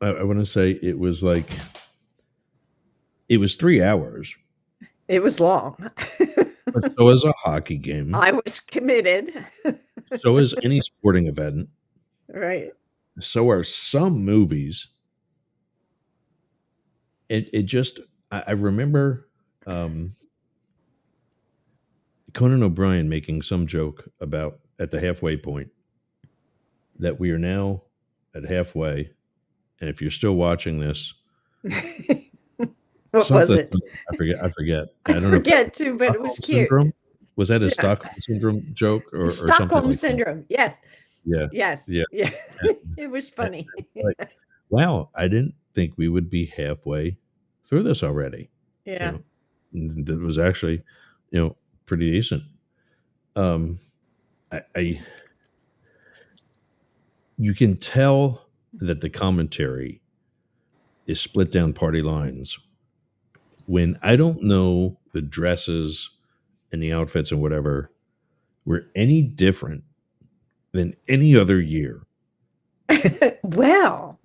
I want to say it was like it was 3 hours,
It was long.
but so is a hockey game.
I was committed.
So is any sporting event.
Right.
So are some movies. It just I remember Conan O'Brien making some joke about at the halfway point that we are now at halfway, and if you're still watching this,
What was
something
it?
I forget.
I
I don't know if that
forget too, but it was
Stockholm
cute.
syndrome. Was that a
Yeah.
Stockholm syndrome joke or something
Stockholm
like that?
syndrome. Yes.
Yeah,
Yes.
yeah.
Yeah.
And-
It was
and
funny.
it's like, wow, I didn't think we would be halfway through this already.
Yeah.
That was actually, pretty decent. I you can tell that the commentary is split down party lines when I don't know the dresses and the outfits and whatever were any different than any other year.
Well,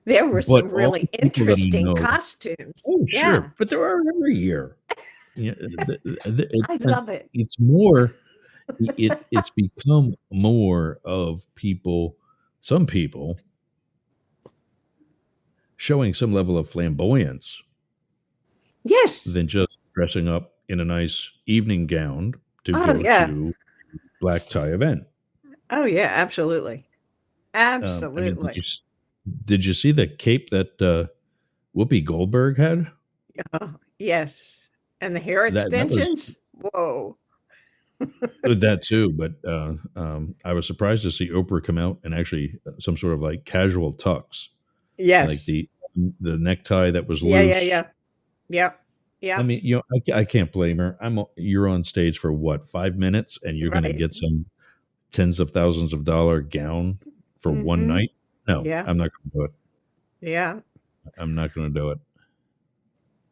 there were
But
some
all the
really
people that I
interesting
know,
costumes.
oh
Yeah.
sure, but there are every year. Yeah,
I love it.
it's more. It's become more of people, some people showing some level of flamboyance
Yes.
than just dressing up in a nice evening gown to
Oh,
go
yeah.
to black tie event.
Oh, yeah. Absolutely.
I mean,
Absolutely.
did you see the cape that Whoopi Goldberg had?
Oh, yes. And the hair
That was
extensions. Whoa.
that too, but I was surprised to see Oprah come out and actually some sort of like casual tux,
Yes.
like the necktie that was
Yeah.
loose.
Yeah. Yeah. Yep. Yeah.
I mean, I can't blame her. You're on stage for what, 5 minutes, and you're going to
Right.
get some tens of thousands of dollar gown for one
Mm-hmm.
night? No,
Yeah.
I'm not going to do it.
Yeah.
I'm not going to do it.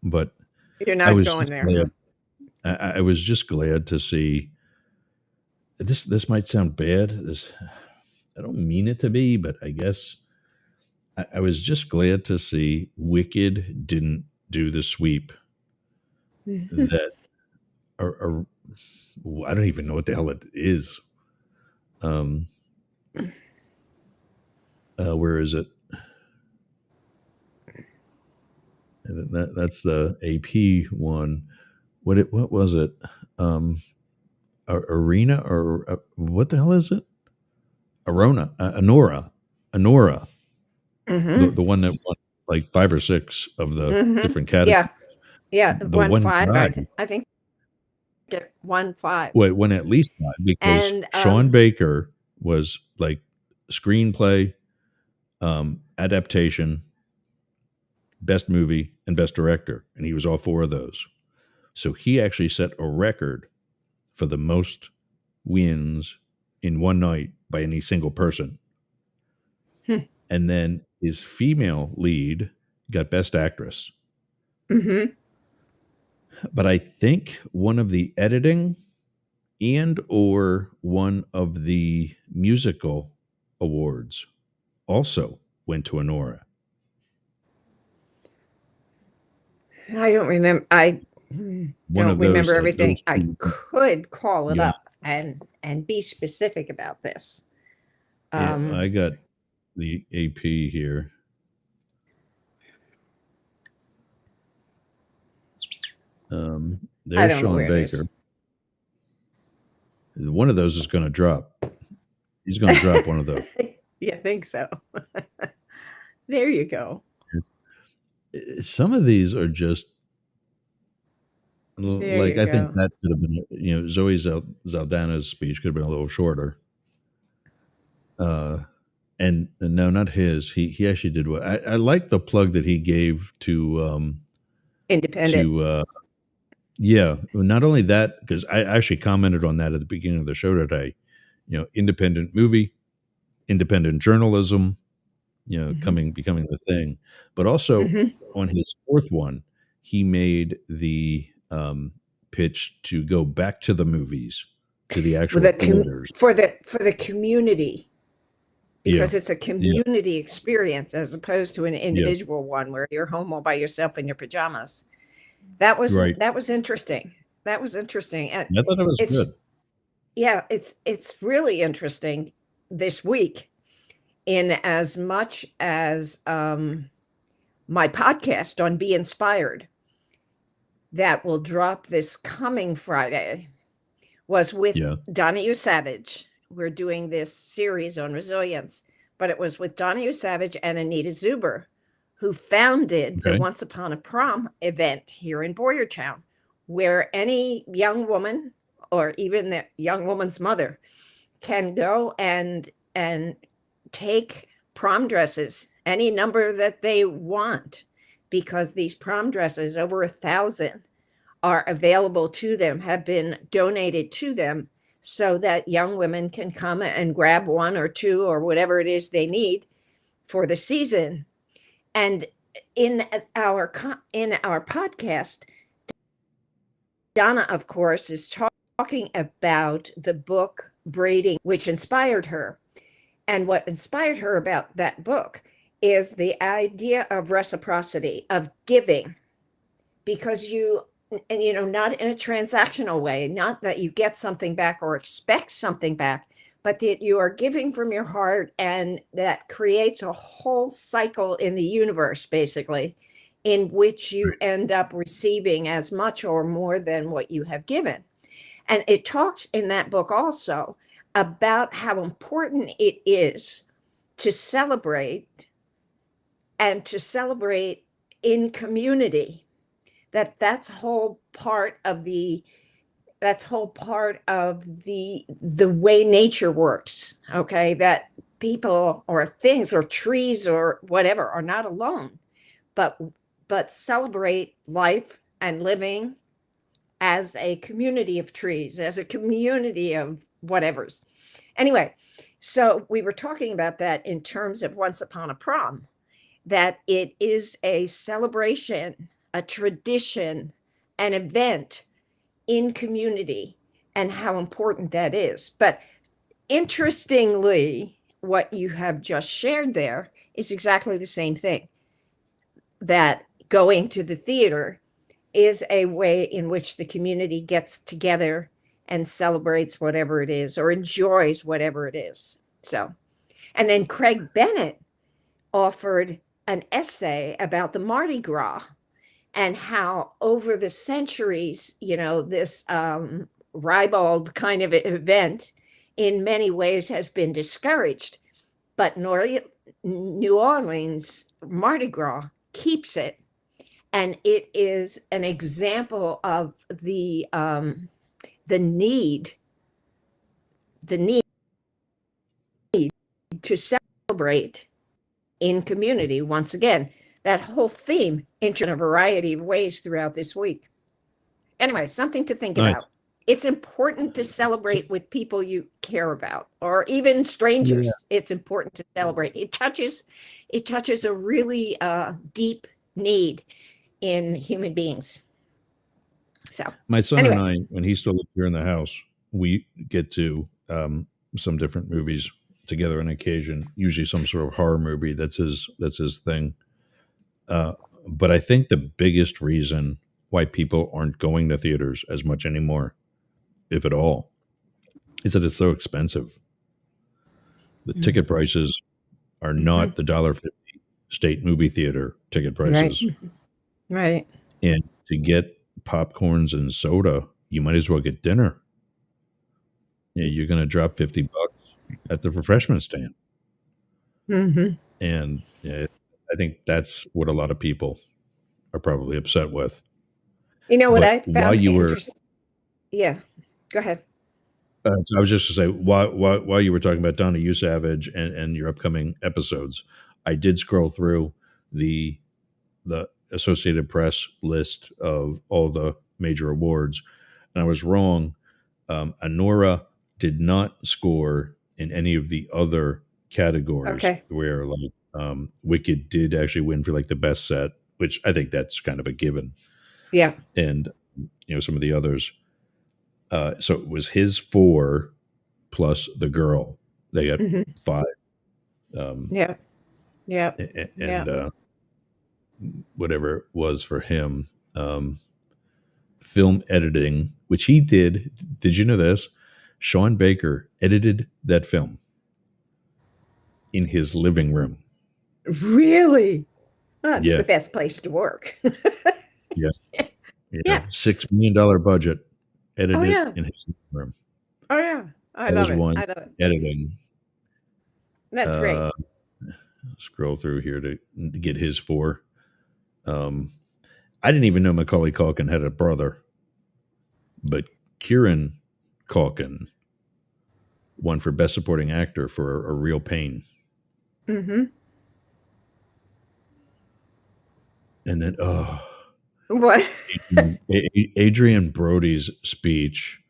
But
You're
I
not
was
going
just
there, huh?
glad. I was just glad to see this. This might sound bad. I don't mean it to be, but I guess I was just glad to see Wicked didn't do the sweep that are I don't even know what the hell it is. Um, where is it? That's the AP one. What was it? Um, Arena or what the hell is it? Honora,
Mm-hmm.
the one that won like 5 or 6 of the
Mm-hmm.
different categories.
Yeah. Yeah.
The
One
one
five.
guy,
I think it won 5.
well, it won at least 5 because
And
Sean Baker was like screenplay, adaptation, best movie, and best director, and he was all 4 of those. So he actually set a record for the most wins in one night by any single person. And then his female lead got best actress.
mm-hmm.
But I think one of the editing and or one of the musical awards also went to Honora.
I don't remember. I
One
don't
of those,
remember everything.
those
I
two,
could call it
yeah,
up and be specific about this.
yeah. I got the AP here.
I
There's
don't know
Sean
where it is.
Baker. One of those is going to drop. He's going to drop one of those.
You think so? There you go.
Some of these are just
There
like,
you
I think
go.
that could have been, Zoe Zaldana's speech could have been a little shorter. And no, not his. He actually did what I like the plug that he gave to
Independent.
yeah. Not only that, because I actually commented on that at the beginning of the show today. Independent movie, independent journalism,
Mm-hmm.
becoming the thing. But also
Mm-hmm.
on his 4th one, he made the pitch to go back to the movies, to the
With
actual theaters.
for the community,
Yeah,
because it's a
yeah,
community experience as opposed to an
yeah.
individual one where you're home all by yourself in your pajamas.
Right.
That was interesting. That was interesting, and
I thought that was
it's
good.
yeah, it's really interesting this week in as much as my podcast on Be Inspired that will drop this coming Friday was with
Yeah.
Donahue Savage. We're doing this series on resilience, but it was with Donahue Savage and Anita Zuber, who founded the
Okay.
Once Upon a Prom event here in Boyertown, where any young woman or even the young woman's mother can go and take prom dresses, any number that they want, because these prom dresses, over 1,000, are available to them, have been donated to them, so that young women can come and grab 1 or 2 or whatever it is they need for the season. And in our podcast, Donna, of course, is talking about the book Braiding, which inspired her. And what inspired her about that book is the idea of reciprocity, of giving, because not in a transactional way, not that you get something back or expect something back, but that you are giving from your heart, and that creates a whole cycle in the universe, basically, in which you end up receiving as much or more than what you have given. And it talks in that book also about how important it is to celebrate, and to celebrate in community. That's whole part of the way nature works. Okay, that people or things or trees or whatever are not alone, but celebrate life, and living as a community of trees, as a community of whatevers. Anyway, so we were talking about that in terms of Once Upon a Prom, that it is a celebration, a tradition, an event in community, and how important that is. But interestingly, what you have just shared there is exactly the same thing, that going to the theater is a way in which the community gets together and celebrates whatever it is or enjoys whatever it is. So, and then Craig Bennett offered an essay about the Mardi Gras and how over the centuries, this ribald kind of event in many ways has been discouraged. But New Orleans Mardi Gras keeps it. And it is an example of the need to celebrate in community. Once again, that whole theme in a variety of ways throughout this week. Anyway, something to think about. It's important to celebrate with people you care about, or even strangers. Yeah. It's important to celebrate. It touches a really deep need in human beings. So
my son and I, when he still lived here in the house, we get to some different movies together on occasion, usually some sort of horror movie. That's his thing. But I think the biggest reason why people aren't going to theaters as much anymore, if at all, is that it's so expensive. The ticket prices are not the $1.50 state movie theater ticket prices.
Right.
And to get popcorns and soda, you might as well get dinner. You're going to drop $50 at the refreshment stand.
Mm-hmm.
And I think that's what a lot of people are probably upset with.
You know what I found interesting? Yeah, go ahead.
So I was just going to say, while you were talking about Donna U. Savage and your upcoming episodes, I did scroll through the Associated Press list of all the major awards, and I was wrong. Anora did not score in any of the other categories.
Okay.
Where Wicked did actually win for the best set, which I think that's kind of a given.
Yeah.
And some of the others. So it was his 4 plus the girl. They got 5.
Yeah.
And whatever it was for him, film editing, which he did. Did you know this? Sean Baker edited that film in his living room.
Really? Well, that's the best place to work.
Yeah. $6 million budget, edited in his living room.
Oh yeah, I love it.
Editing.
That's great.
Scroll through here to get his 4. I didn't even know Macaulay Culkin had a brother, but Kieran Culkin won for Best Supporting Actor for A Real Pain.
Mm-hmm.
And then,
what?
Adrian Brody's speech.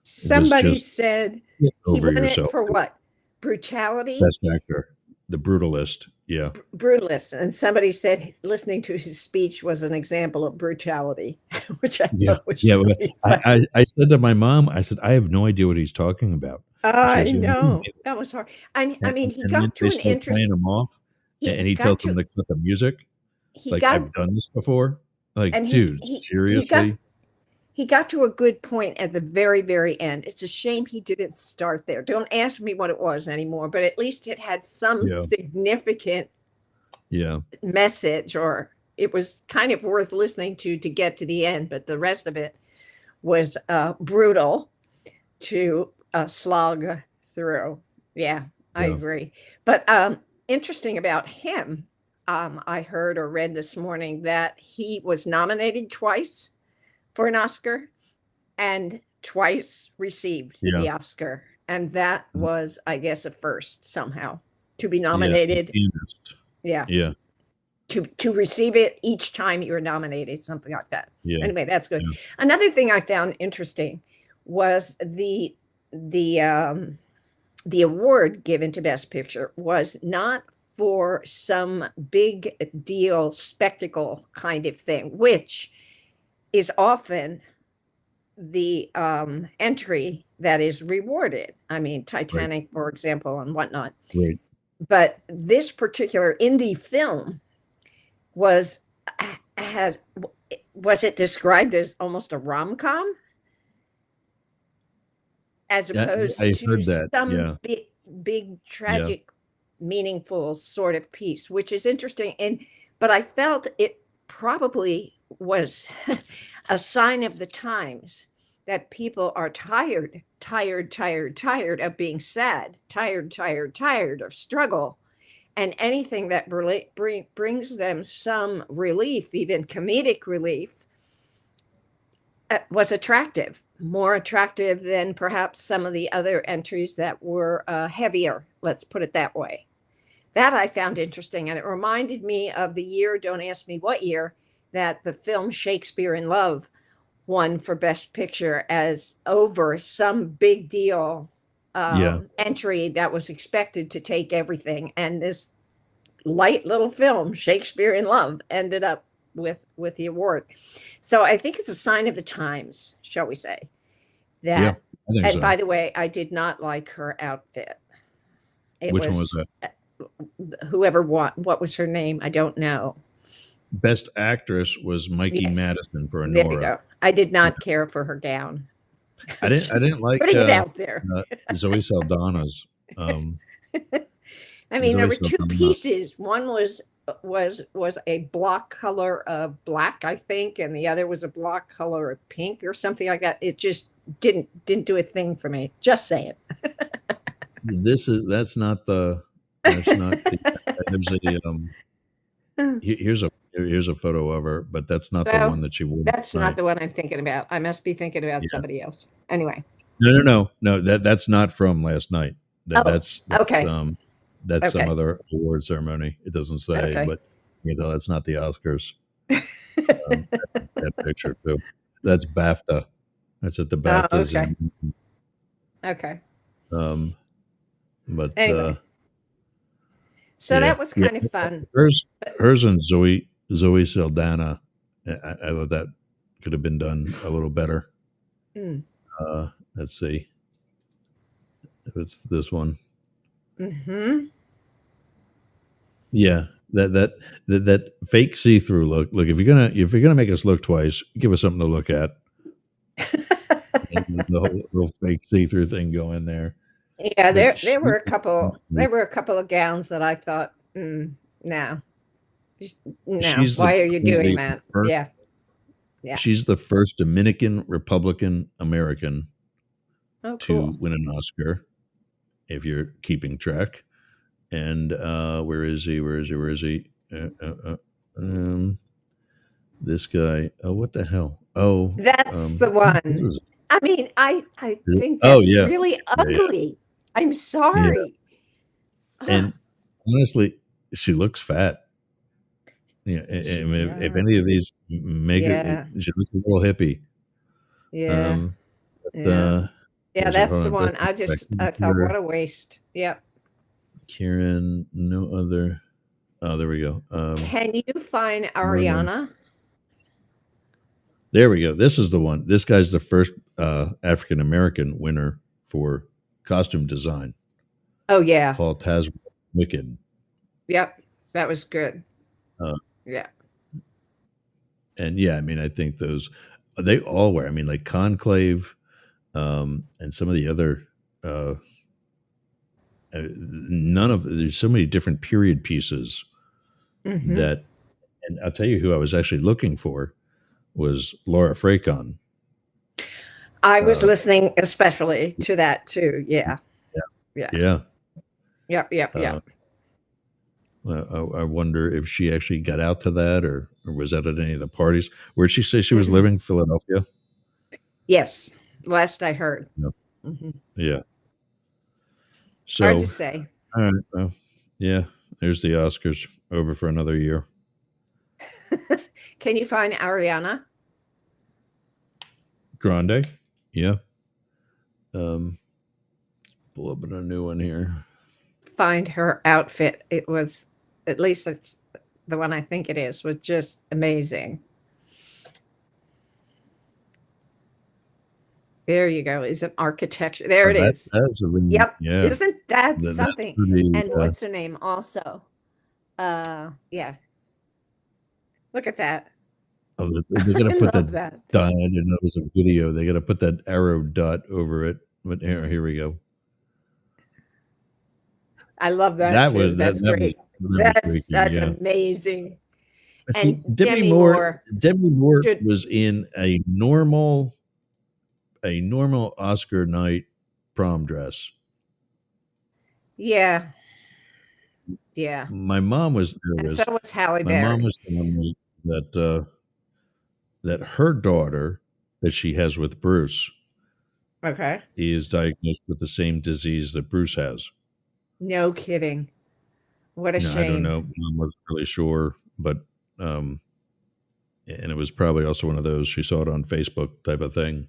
Somebody said he won
yourself.
It for what? Brutality?
Best Actor. The Brutalist. Yeah.
Brutalist. And somebody said listening to his speech was an example of brutality, which I thought was really funny.
I said to my mom, I said, I have no idea what he's talking about.
I know. That was hard. I mean, he got to an interesting...
him off, and he tells them to cut the music. I've done this before. Dude, seriously?
He got to a good point at the very, very end. It's a shame he didn't start there. Don't ask me what it was anymore, but at least it had some significant message, or it was kind of worth listening to get to the end. But the rest of it was brutal to slog through. Yeah, I agree. But interesting about him, I heard or read this morning that he was nominated twice for an Oscar and twice received the Oscar. And that was, I guess, a first somehow to be nominated.
Yeah.
to receive it each time you were nominated, something like that.
Yeah.
Anyway, that's good.
Yeah.
Another thing I found interesting was the award given to Best Picture was not for some big deal spectacle kind of thing, which is often the entry that is rewarded. I mean, Titanic, for example, and whatnot.
Right.
But this particular indie film was it described as almost a rom-com as opposed
I
to
heard that.
some
Yeah.
big tragic meaningful sort of piece, which is interesting. But I felt it probably was a sign of the times that people are tired of being sad, tired of struggle. And anything that brings them some relief, even comedic relief, was attractive, more attractive than perhaps some of the other entries that were heavier. Let's put it that way. That I found interesting. And it reminded me of the year, don't ask me what year, that the film Shakespeare in Love won for Best Picture as over some big deal entry that was expected to take everything. And this light little film, Shakespeare in Love, ended up with the award. So I think it's a sign of the times, shall we say. That,
I think
and
so.
by the way, I did not like her outfit.
Which one was
that? Whoever won, what was her name? I don't know.
Best actress was Mikey Madison for Nora.
There you go. I did not care for her gown.
I didn't like
putting it out there.
Zoe Saldana's.
I mean, there were two pieces. One was a block color of black, I think, and the other was a block color of pink or something like that. It just didn't do a thing for me. Just saying.
That's not the. Here's a photo of her, but that's not the one that she wore.
That's not the one I'm thinking about. I must be thinking about somebody else. Anyway.
No. That's not from last night. That's
okay.
That's some other award ceremony. It doesn't say, but that's not the Oscars. That picture too. That's BAFTA. That's at the BAFTAs.
Okay.
But
anyway. So that was kind of fun.
Hers and Zoe Saldana. I thought that could have been done a little better. Let's see if it's this one.
Mm-hmm.
Yeah, that fake see-through look. Look, if you're gonna make us look twice, give us something to look at. The whole little fake see-through thing going there.
Yeah, there were a couple. There were a couple of gowns that I thought, no. Why are you doing that? Yeah.
She's the first Dominican Republican American to win an Oscar, if you're keeping track. And where is he? This guy. Oh, what the hell? Oh,
that's the one. I mean, I think that's really ugly. Yeah. I'm sorry.
Yeah. And honestly, she looks fat. Yeah, if any of these make it, she looks a little hippie.
Yeah. That's the one. I thought, what a waste. Yep.
Kieran, no other. Oh, there we go.
Can you find Ariana?
There we go. This is the one. This guy's the first African American winner for costume design.
Oh yeah.
Paul Tazewell, Wicked.
Yep, that was good. Yeah.
And I mean, I think they all were. I mean, like Conclave, and some of the other. There's so many different period pieces that, and I'll tell you who I was actually looking for was Laura Fracon.
I was listening especially to that too. Yeah. Yep.
I wonder if she actually got out to that or was that at any of the parties. Where did she say she was living? Philadelphia?
Yes. Last I heard.
Yep. Yeah. So,
hard to say.
All right. Well, there's the Oscars over for another year.
Can you find Ariana?
Grande. Yeah. Pull up a new one here.
Find her outfit. It was, at least it's the one I think it is, was just amazing. There you go. Is it architecture? There it is.
That's a really,
Yep.
yeah.
Isn't that
That's
something?
pretty,
And what's her name also? Yeah. Look at that.
oh, they got to
I
put
love
that
that.
dot. I didn't know it was a video. They got to put that arrow dot over it. But here we go.
I love that
That
too.
was
That's great.
was freaky,
That's
yeah.
amazing.
See,
And Demi Moore
Demi Moore
should,
was in a normal Oscar night prom dress.
yeah. Yeah.
My mom was
And
nervous.
so was Halle
My mom
Berry.
was telling me that her daughter that she has with Bruce
Okay.
is diagnosed with the same disease that Bruce has.
No kidding. What a
I don't
shame.
know. Mom wasn't really sure, but and it was probably also one of those she saw it on Facebook type of thing.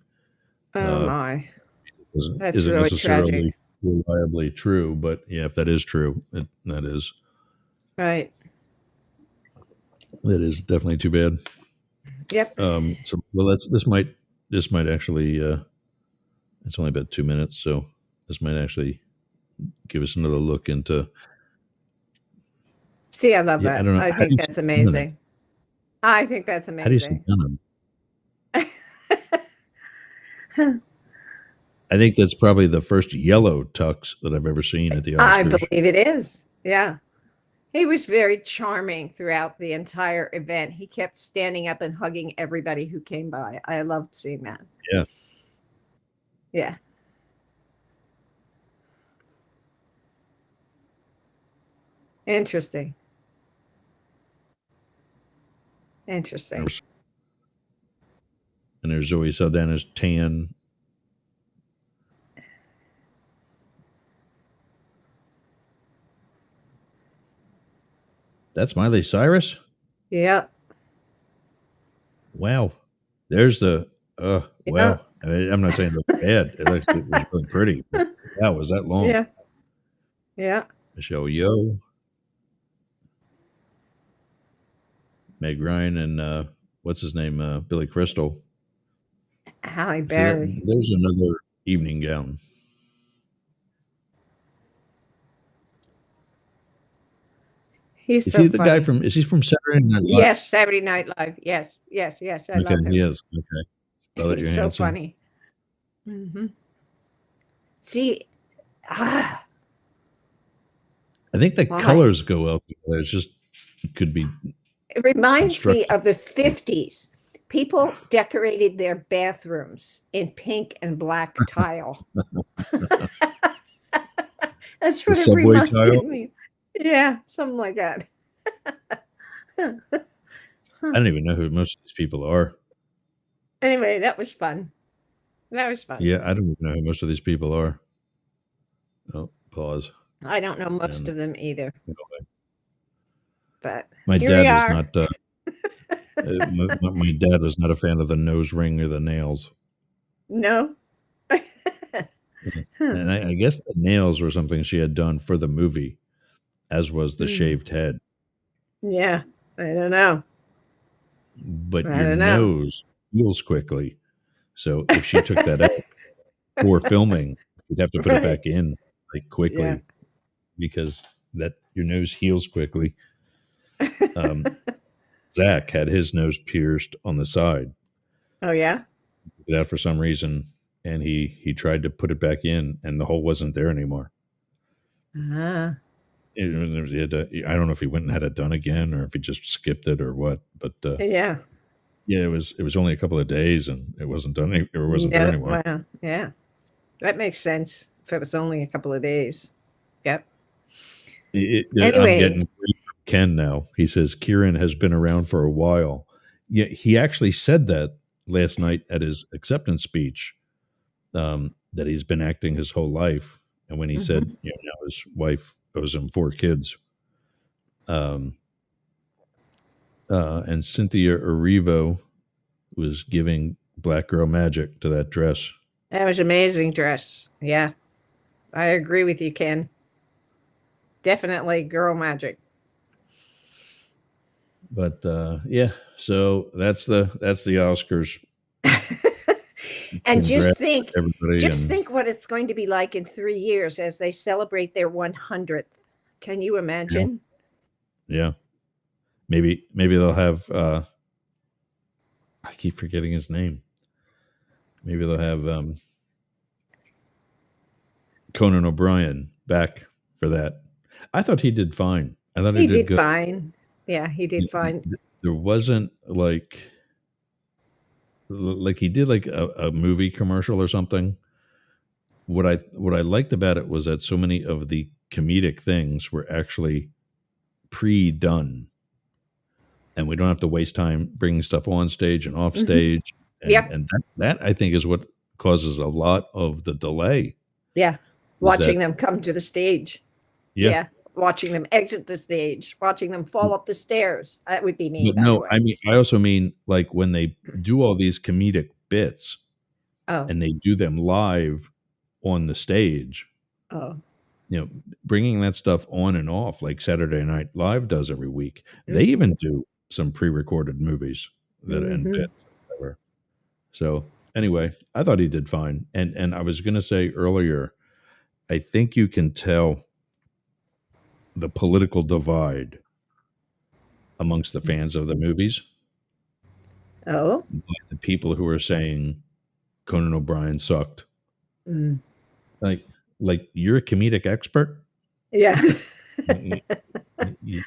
Oh my. That's
Isn't
really tragic.
necessarily reliably true, but yeah, if that is true, that is definitely too bad.
Yep.
So well, this might actually it's only about 2 minutes, so this might actually give us another look into.
See, I love
Yeah, I
that.
don't know.
I
How do you
think that's
see Dunham?
amazing. I think that's
How do you see
amazing.
Dunham? I think that's probably the first yellow tux that I've ever seen at the Oscars.
I believe it is. Yeah. He was very charming throughout the entire event. He kept standing up and hugging everybody who came by. I loved seeing that.
Yeah.
Yeah. Interesting. Interesting.
And there's Zoe Saldana's tan. That's Miley Cyrus?
Yeah.
Wow. There's the
Yeah.
wow. I mean, I'm not saying it looks bad. It was really pretty. But wow, was that long?
Yeah. Yeah.
Michelle Yeoh, Meg Ryan, and what's his name? Billy Crystal.
Halle Berry.
There's another evening gown.
He's
Is
so
he the
funny.
guy from? Is he from Saturday Night Live?
Yes, Saturday Night Live. Yes. I love him.
He is. Okay. Scarlett
He's so
Johansson.
funny. Mm-hmm. See,
I think the
Why?
colors go well together. It's just it could be.
it reminds me
Construction.
of the 50s. People decorated their bathrooms in pink and black tile. That's what it
subway
reminded
tile?
me. Yeah, something like that.
I don't even know who most of these people are.
Anyway, that was fun.
Yeah, I don't even know who most of these people are. Oh, pause.
I don't know most
And-
of them either. But
My
here we
dad
are.
was not. My dad was not a fan of the nose ring or the nails,
No.
and I guess the nails were something she had done for the movie, as was the
Hmm.
shaved head.
Yeah, I don't know.
But
I
your
don't know.
nose heals quickly, so if she took that out for filming, you'd have to put it back in like quickly
Yeah.
because that your nose heals quickly. Zach had his nose pierced on the side.
Oh yeah.
Took it out for some reason, and he tried to put it back in, and the hole wasn't there anymore.
Ah.
He had to, I don't know if he went and had it done again, or if he just skipped it, or what. But
Yeah.
yeah, it was only a couple of days, and it wasn't done. It wasn't there anymore.
Wow. Yeah. That makes sense. If it was only a couple of days. Yep.
I'm
Anyway.
getting grief from Ken now. He says Kieran has been around for a while. Yeah, he actually said that last night at his acceptance speech, that he's been acting his whole life. And when he said, now his wife owes him 4 kids, And Cynthia Erivo was giving black girl magic to that dress.
That was an amazing dress. Yeah. I agree with you, Ken. Definitely girl magic.
But yeah, so that's the Oscars.
And just
Congrats, everybody,
think what it's going to be like in 3 years as they celebrate their 100th. Can you imagine?
Yeah. Maybe they'll have I keep forgetting his name. Maybe they'll have Conan O'Brien back for that. I thought he did fine. I thought
He did
good.
fine. Yeah, he did fine.
There wasn't like he did like a movie commercial or something. What I liked about it was that so many of the comedic things were actually pre-done, and we don't have to waste time bringing stuff on stage and off stage. And,
Yeah.
and that I think is what causes a lot of the delay.
Yeah. Watching them come to the stage.
Yeah.
Watching them exit the stage, watching them fall up the stairs. That would be me.
But no, I mean, I also mean like when they do all these comedic bits and they do them live on the stage.
Oh.
You know, bringing that stuff on and off like Saturday Night Live does every week. They even do some pre-recorded movies that and bits. Whatever. So anyway, I thought he did fine. And I was going to say earlier, I think you can tell the political divide amongst the fans of the movies.
Oh.
The people who are saying Conan O'Brien sucked. Like you're a comedic expert?
Yeah.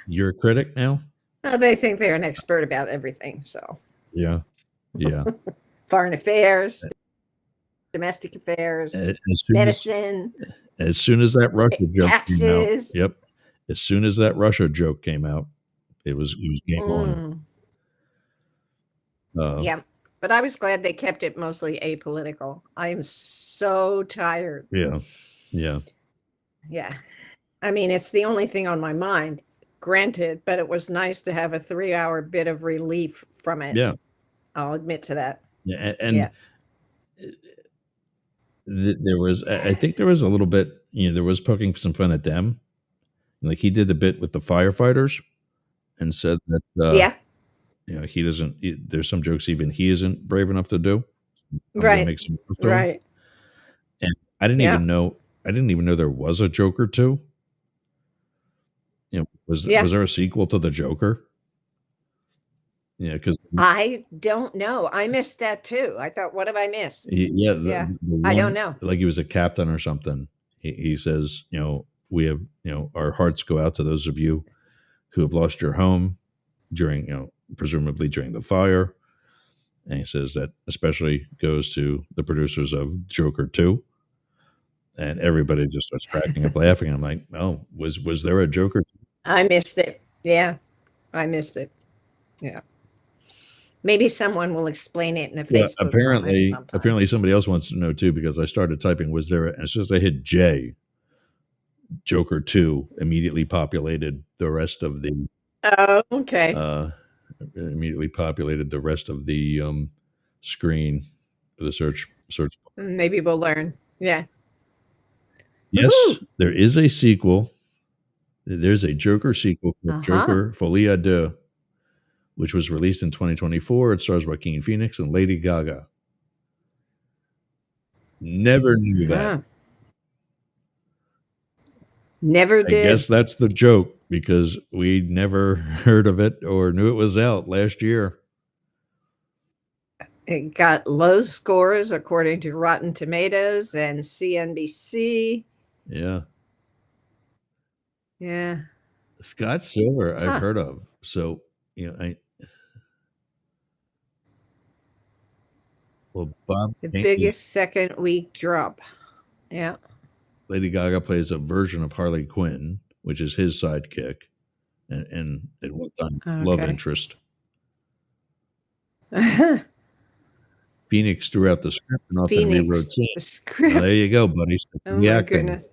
You're a critic now?
Well, they think they're an expert about everything, so.
Yeah. Yeah.
Foreign affairs, domestic affairs, medicine.
As soon as that Russia joke
taxes.
Came out. Yep. As soon as that Russia joke came out, it was game on.
Yeah. But I was glad they kept it mostly apolitical. I am so tired.
Yeah. Yeah.
Yeah. I mean, it's the only thing on my mind, granted, but it was nice to have a 3-hour bit of relief from it.
Yeah.
I'll admit to that.
Yeah. And there was, I think there was a little bit, there was poking some fun at them. Like he did the bit with the firefighters and said that, he doesn't, there's some jokes even he isn't brave enough to do.
Right. Right.
And I didn't even know there was a Joker 2. Was there a sequel to the Joker? Yeah, because
I don't know. I missed that too. I thought, what have I missed?
The one,
I don't know.
Like he was a captain or something. He says, we have, our hearts go out to those of you who have lost your home during, presumably during the fire. And he says that especially goes to the producers of Joker 2. And everybody just starts cracking up laughing. I'm like, oh, was there a Joker 2?
I missed it. Yeah, I missed it. Yeah. Maybe someone will explain it in a Facebook comment.
Apparently somebody else wants to know too, because I started typing, was there, and as soon as I hit J, Joker 2 immediately populated the rest of the immediately populated the rest of the screen for the search.
Maybe we'll learn. Yeah.
Yes, there is a sequel. There's a Joker sequel for Joker Folie à Deux, which was released in 2024. It stars Joaquin Phoenix and Lady Gaga. Never knew that.
Never did.
I guess that's the joke, because we never heard of it or knew it was out last year.
It got low scores according to Rotten Tomatoes and CNBC.
Yeah.
Yeah.
Scott Silver, I've heard of. So, Bob,
the biggest second week drop. Yeah.
Lady Gaga plays a version of Harley Quinn, which is his sidekick, and at one time love interest. Phoenix threw out the script and often rewrote scenes. There you go, buddy.
Oh my goodness.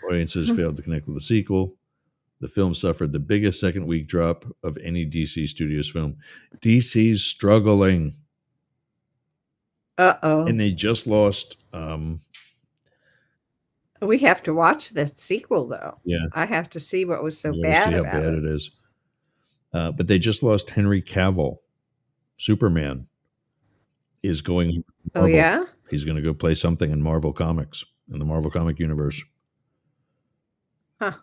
Audiences failed to connect with the sequel. The film suffered the biggest second week drop of any DC Studios film. DC's struggling,
Uh-oh.
and they just lost.
We have to watch the sequel, though.
Yeah,
I have to see what was so
you gotta see
bad
how
about
bad
it.
it is. But they just lost Henry Cavill. Superman is going.
Oh,
Marvel.
yeah?
He's going to go play something in Marvel Comics, in the Marvel comic universe.
Huh.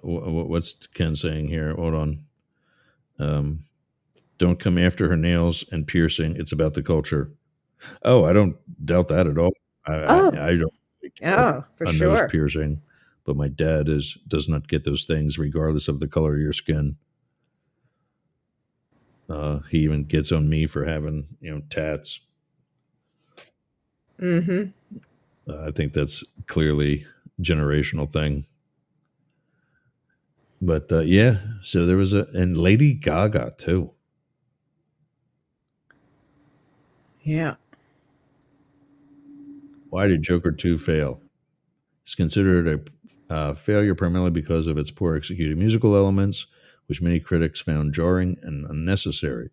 What's Ken saying here? Hold on. Don't come after her nails and piercing. It's about the culture. Oh, I don't doubt that at all.
Oh.
I don't care
Oh, for
a
sure.
nose piercing, but my dad does not get those things regardless of the color of your skin. He even gets on me for having tats.
Mm-hmm.
I think that's clearly generational thing. But yeah, so there was and Lady Gaga too.
Yeah.
Why did Joker 2 fail? It's considered a failure primarily because of its poor executed musical elements, which many critics found jarring and unnecessary,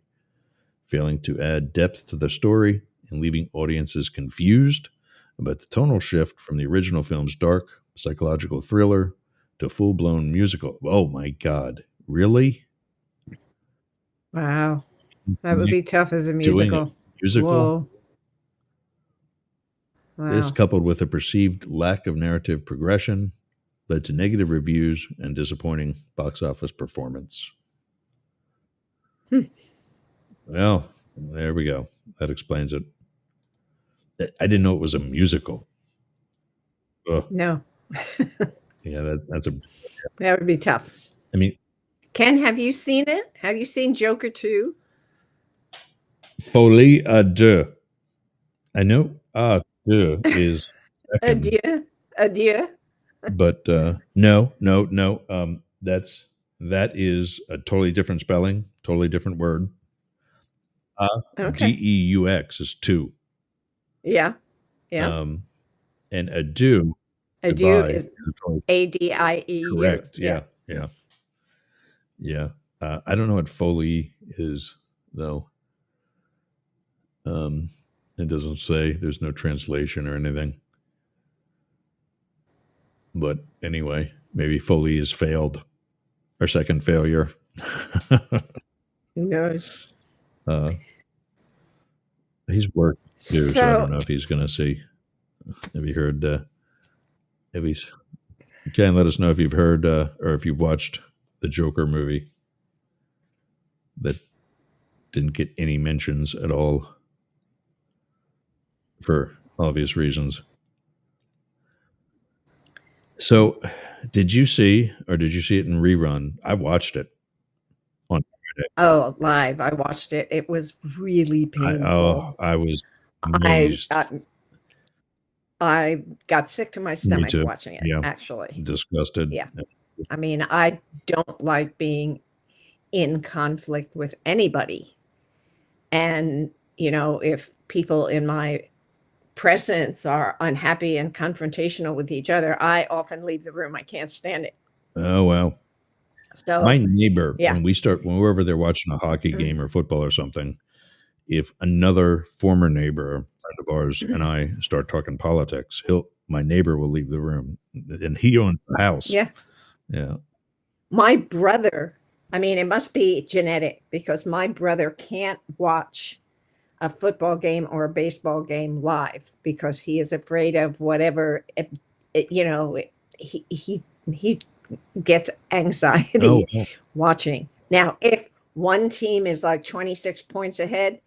failing to add depth to the story and leaving audiences confused about the tonal shift from the original film's dark psychological thriller to full-blown musical. Oh my God, really?
Wow. That would be tough as a
Doing a
musical.
musical?
Whoa. Wow.
This, coupled with a perceived lack of narrative progression, led to negative reviews and disappointing box office performance. Well, there we go. That explains it. I didn't know it was a musical. Ugh.
No.
Yeah, that's a.
That would be tough.
I mean,
Ken, have you seen it? Have you seen Joker 2?
Folie à deux. I know deux is second,
Adieu. Adieu.
but no. That is a totally different spelling, totally different word.
Okay.
Deux is two.
Yeah. Yeah.
And adieu,
Adieu
goodbye,
is
totally
ADIEU.
correct. Yeah. I don't know what Foley is though. It doesn't say. There's no translation or anything. But anyway, maybe Foley has failed. Our second failure.
Who knows?
He's worked too, so I don't know if he's going to see. Have you heard? If he's can let us know if you've heard or if you've watched the Joker movie that didn't get any mentions at all for obvious reasons. So, did you see it in rerun? I watched it on Friday.
Oh, live. I watched it. It was really painful.
I was amazed.
I got sick to my stomach watching it,
Yeah.
actually.
Disgusted.
Yeah. I mean, I don't like being in conflict with anybody. And, if people in my presence are unhappy and confrontational with each other, I often leave the room. I can't stand it.
Oh, wow.
So
my neighbor,
yeah.
when we're over there watching a hockey game or football or something, if another former neighbor, a friend of ours, and I start talking politics, my neighbor will leave the room, and he owns the house.
Yeah.
Yeah.
My brother, I mean, it must be genetic because my brother can't watch a football game or a baseball game live because he is afraid of whatever, he gets anxiety watching. Now, if one team is like 26 points ahead,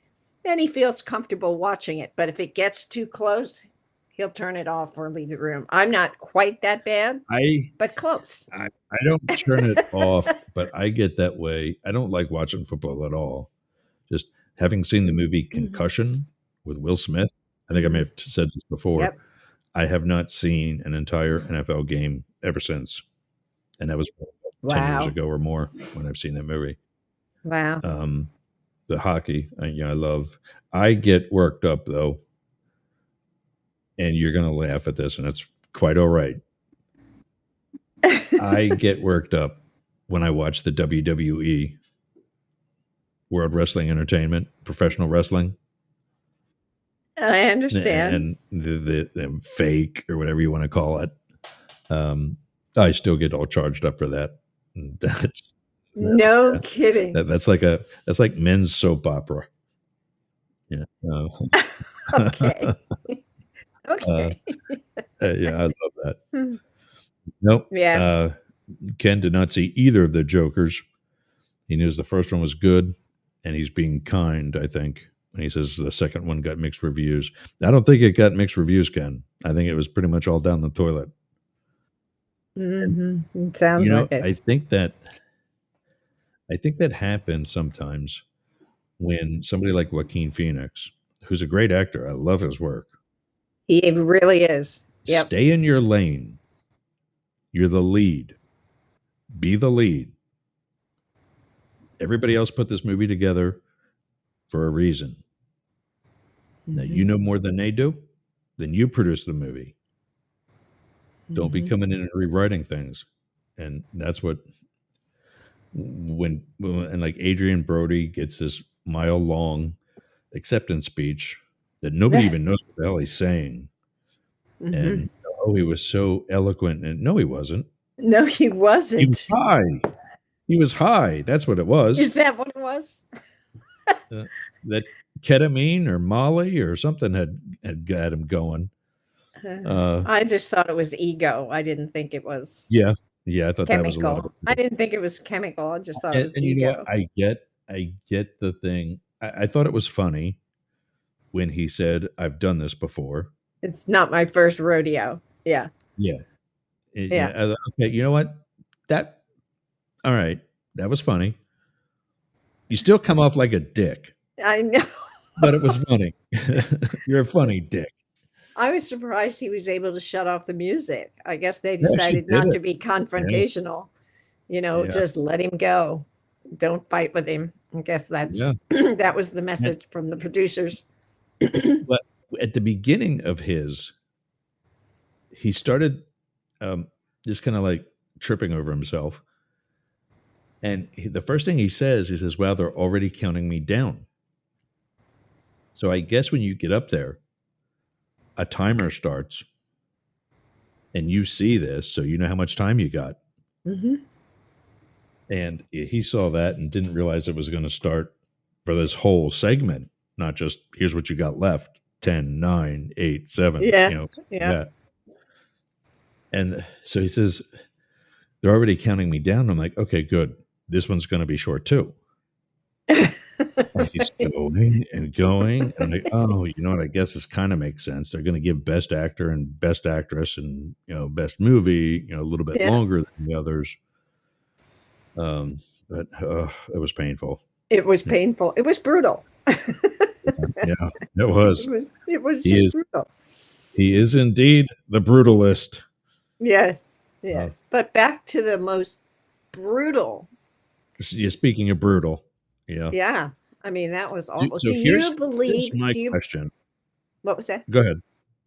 then he feels comfortable watching it. But if it gets too close, he'll turn it off or leave the room. I'm not quite that bad, but close.
I don't turn it off, but I get that way. I don't like watching football at all. Just having seen the movie Concussion with Will Smith, I think I may have said this before.
Yep.
I have not seen an entire NFL game ever since. And that was 10 years ago or more when I've seen that movie.
Wow.
The hockey, I love. I get worked up, though, and you're going to laugh at this, and it's quite all right. I get worked up when I watch the WWE, World Wrestling Entertainment, professional wrestling,
I understand.
and the fake or whatever you want to call it. I still get all charged up for that. That's
No
yeah,
kidding.
that's like men's soap opera. Yeah.
Okay.
Uh,
Okay.
yeah, I love that.
Hmm.
Nope.
Yeah.
Ken did not see either of the Jokers. He knows the first one was good, and he's being kind, I think. And he says the second one got mixed reviews. I don't think it got mixed reviews, Ken. I think it was pretty much all down the toilet. And
It sounds like it.
I think that happens sometimes when somebody like Joaquin Phoenix, who's a great actor, I love his work.
He really is. Yep.
Stay in your lane. You're the lead. Be the lead. Everybody else put this movie together for a reason. Now you know more than they do. Then you produce the movie. Don't be coming in and rewriting things. And that's what and like Adrian Brody gets this mile long acceptance speech that nobody even knows what the hell he's saying. And he was so eloquent, and no, he wasn't.
No, he
He was
wasn't.
high. He was high. That's what it was.
Is that what it was?
That ketamine or Molly or something had got him going.
I just thought it was ego. I didn't think it was
Yeah, I thought that was a lot of
chemical. I didn't think it was chemical. I just thought it was
and you know what?
ego.
I get the thing. I thought it was funny when he said, "I've done this before."
It's not my first rodeo. Yeah.
Yeah.
Yeah.
Okay, you know what? All right. That was funny. You still come off like a dick,
I know.
but it was funny. You're a funny dick.
I was surprised he was able to shut off the music. I guess they
Yeah, she
decided
did
not
it.
to be confrontational.
Yeah.
Just let him go. Don't fight with him. I guess that's that was the message from the producers.
But at the beginning of he started just kind of like tripping over himself. And the first thing he says, "Wow, they're already counting me down." So I guess when you get up there, a timer starts and you see this, so you know how much time you got. And he saw that and didn't realize it was going to start for this whole segment, not just here's what you got left 10, 9, 8, 7.
Yeah.
And so he says, they're already counting me down. I'm like, okay, good. This one's going to be short too. And he's going and going. And I'm like, oh, you know what? I guess this kind of makes sense. They're going to give best actor and best actress and, best movie, a little bit longer than the others. But it was painful.
It was painful. It was brutal.
Yeah, it was.
It was just brutal.
He is indeed the brutalist.
Yes. But back to the most brutal.
Speaking of brutal, yeah.
Yeah. I mean, that was awful.
So
do you believe?
Here's my question.
What was that?
Go ahead.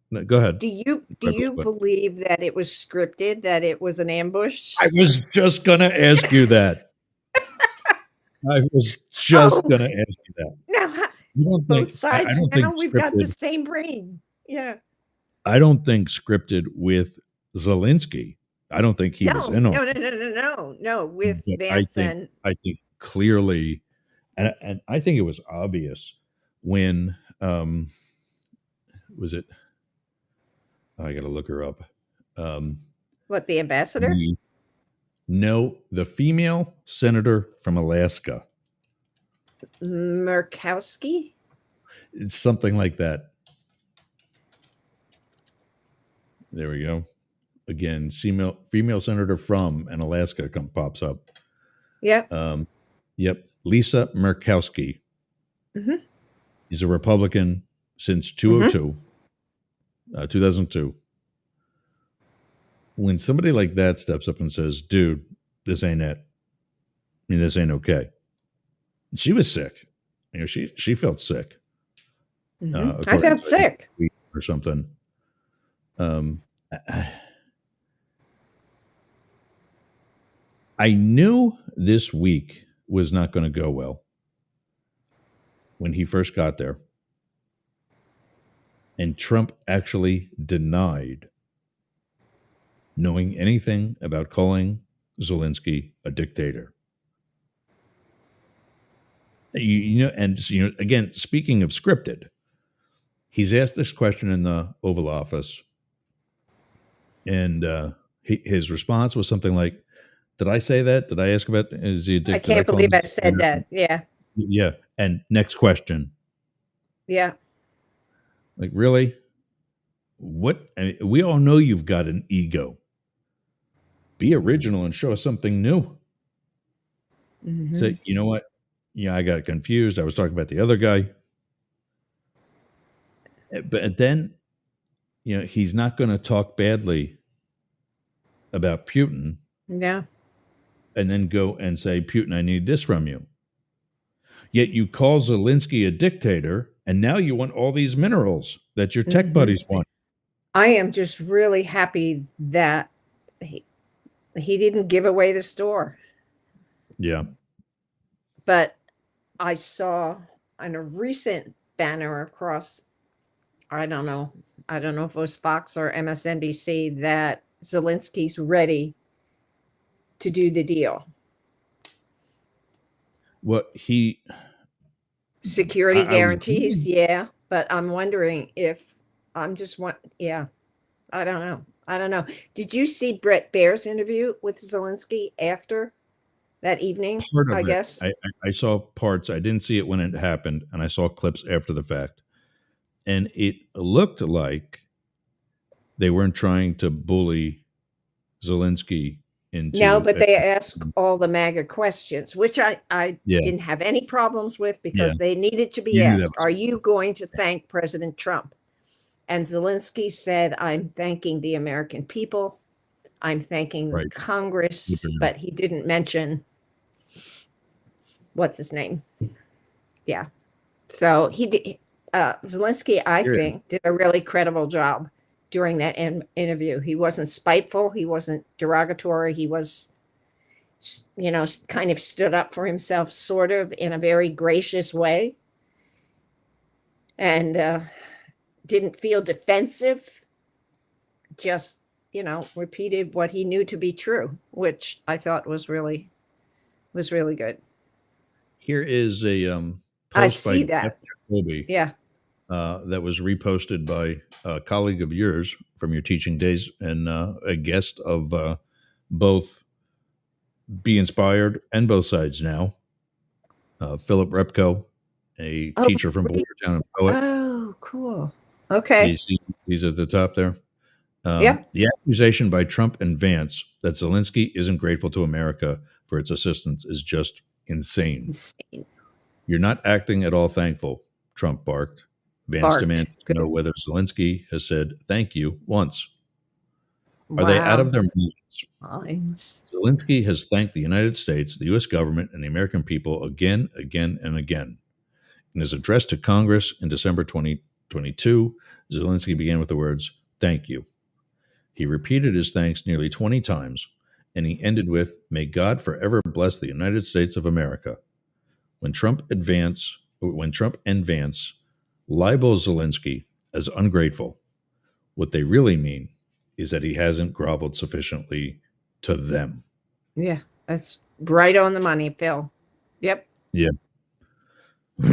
No, go ahead.
Do you believe that it was scripted? That it was an ambush?
I was just gonna ask you that. I was just gonna ask you that.
Now,
You don't
both
think,
sides.
I don't
Now
think
we've got the
scripted.
same brain. Yeah.
I don't think scripted with Zelensky. I don't think he was in on it.
No. With
But
Vance and
I think clearly, and I think it was obvious when was it? I got to look her up.
what, the ambassador?
No, the female senator from Alaska.
Murkowski?
It's something like that. There we go. Again, female senator from and Alaska pops up.
Yep.
Yep. Lisa Murkowski. He's a Republican since 2002. When somebody like that steps up and says, dude, this ain't it. I mean, this ain't okay. She was sick. She felt sick.
I felt sick.
Or something. I knew this week was not going to go well when he first got there. And Trump actually denied knowing anything about calling Zelensky a dictator. Again, speaking of scripted, he's asked this question in the Oval Office, and his response was something like, "Did I say that? Did I ask about is he a
I
dictator?
can't believe I said that. Yeah.
Yeah." And next question,
Yeah.
like, really? What? I mean, we all know you've got an ego. Be original and show us something new.
Mm-hmm.
So, you know what? Yeah, I got confused. I was talking about the other guy. But then, he's not going to talk badly about Putin
Yeah.
and then go and say, Putin, I need this from you. Yet you call Zelensky a dictator, and now you want all these minerals that your tech buddies want.
I am just really happy that he didn't give away the store.
Yeah.
But I saw on a recent banner across, I don't know if it was Fox or MSNBC, that Zelensky's ready to do the deal.
What
Security guarantees, yeah. But I'm wondering if I don't know. Did you see Brett Baer's interview with Zelensky after that evening?
Part of
I
it.
guess
I saw parts. I didn't see it when it happened, and I saw clips after the fact. And it looked like they weren't trying to bully Zelensky into.
no, but they asked all the MAGA questions, which I didn't have any problems with because they needed to be asked. Are you going to thank President Trump? And Zelensky said, I'm thanking the American people. I'm thanking Congress, but he didn't mention what's his name. Yeah. So he did. Zelensky, I think, did a really credible job during that interview. He wasn't spiteful. He wasn't derogatory. He was, kind of stood up for himself, sort of in a very gracious way. And didn't feel defensive, just, repeated what he knew to be true, which I thought was really good.
Here is a post
I see
by
that.
Jeff Jacoby, that was reposted by a colleague of yours from your teaching days and a guest of both Be Inspired and Both Sides Now, Philip Repko, a teacher from Boyertown and poet.
Oh, cool. Okay.
He's at the top there. The accusation by Trump and Vance that Zelensky isn't grateful to America for its assistance is just insane. You're not acting at all thankful, Trump barked. Vance demanded to know whether Zelensky has said thank you once. Are they out of their minds? Zelensky has thanked the United States, the U.S. government, and the American people again, and again. In his address to Congress in December 2022, Zelensky began with the words, thank you. He repeated his thanks nearly 20 times, and he ended with, may God forever bless the United States of America. When Trump and Vance libel Zelensky as ungrateful, what they really mean is that he hasn't groveled sufficiently to them.
Yeah, that's right on the money, Phil. Yep.
Yeah.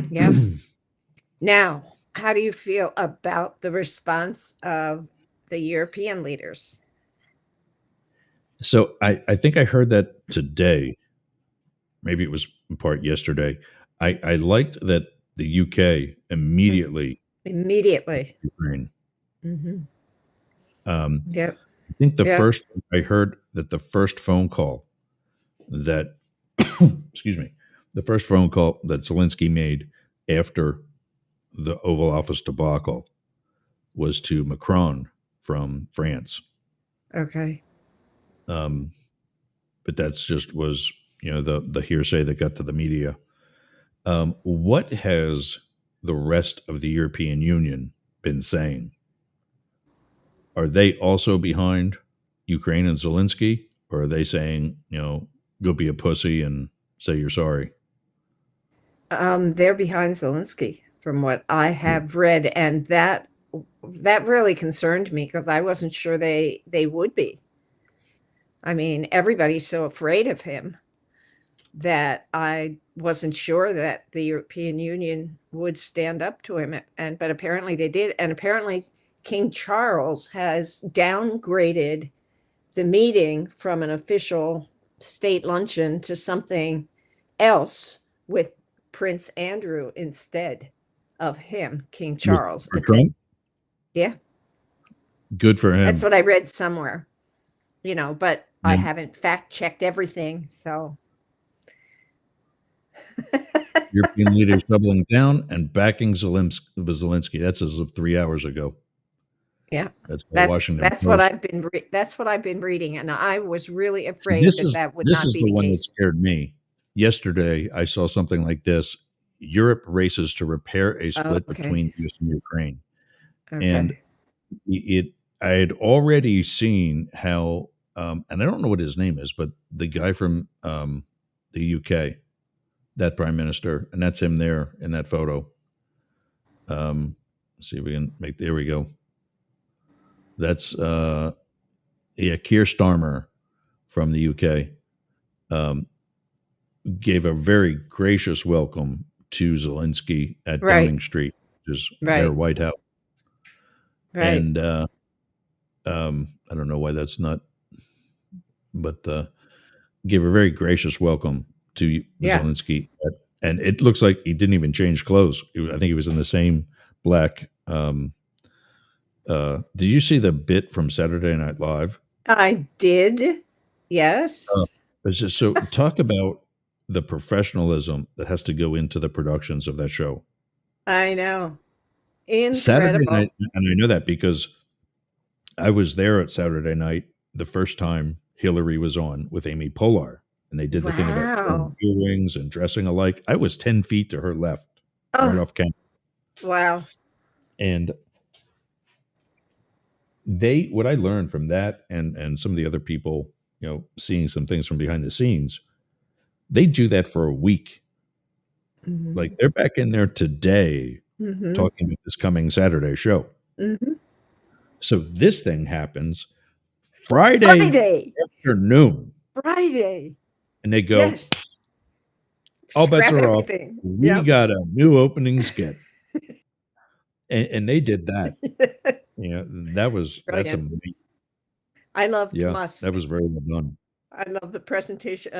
Yeah. Now, how do you feel about the response of the European leaders?
So I think I heard that today. Maybe it was in part yesterday. I liked that the UK immediately. Ukraine.
Yep.
I think I heard that the first phone call that, the first phone call that Zelensky made after the Oval Office debacle was to Macron from France.
Okay.
But that's just was, the hearsay that got to the media. What has the rest of the European Union been saying? Are they also behind Ukraine and Zelensky? Or are they saying, go be a pussy and say you're sorry?
They're behind Zelensky, from what I have read, and that really concerned me because I wasn't sure they would be. I mean, everybody's so afraid of him that I wasn't sure that the European Union would stand up to him, but apparently they did, and apparently King Charles has downgraded the meeting from an official state luncheon to something else with Prince Andrew instead of him, King Charles.
For Trump?
Yeah.
Good for him.
That's what I read somewhere, but I
Yeah.
haven't fact checked everything. So
European leaders doubling down and backing Zelensky. That's as of 3 hours ago.
yeah,
That's Washington
that's
Post.
what I've been reading, and I was really afraid that would
this
not
is
be
the
the
one that
case.
scared me. Yesterday, I saw something like this: Europe races to repair a split
Okay.
between US and Ukraine,
Okay.
and I had already seen how, and I don't know what his name is, but the guy from the UK, that prime minister, and that's him there in that photo. Let's see if we can make. There we go. That's Keir Starmer from the UK. Gave a very gracious welcome to Zelensky at
Right.
Downing Street, which is
Right.
their White House.
Right.
And I don't know why that's not, but gave a very gracious welcome to
Yeah.
Zelensky. And it looks like he didn't even change clothes. I think he was in the same black. Did you see the bit from Saturday Night Live?
I did. Yes.
It's just, so talk about the professionalism that has to go into the productions of that show.
I know.
Saturday
Incredible.
night, and I know that because I was there at Saturday night the first time Hillary was on with Amy Poehler, and they did the thing about
Wow.
wearing earrings and dressing alike. I was 10 feet to her left, right
Oh,
off camera.
wow.
And what I learned from that and some of the other people, seeing some things from behind the scenes, they do that for a week.
Mhm.
Like they're back in there today
Mhm.
talking about this coming Saturday show.
Mhm.
So this thing happens Friday afternoon,
Friday.
and they go,
Yes.
all bets
Scrap
are off.
everything.
We
Yep.
got a new opening skit. And they did that. That's
Brilliant.
amazing.
I loved
Yeah,
Musk.
that was very well done.
I love the presentation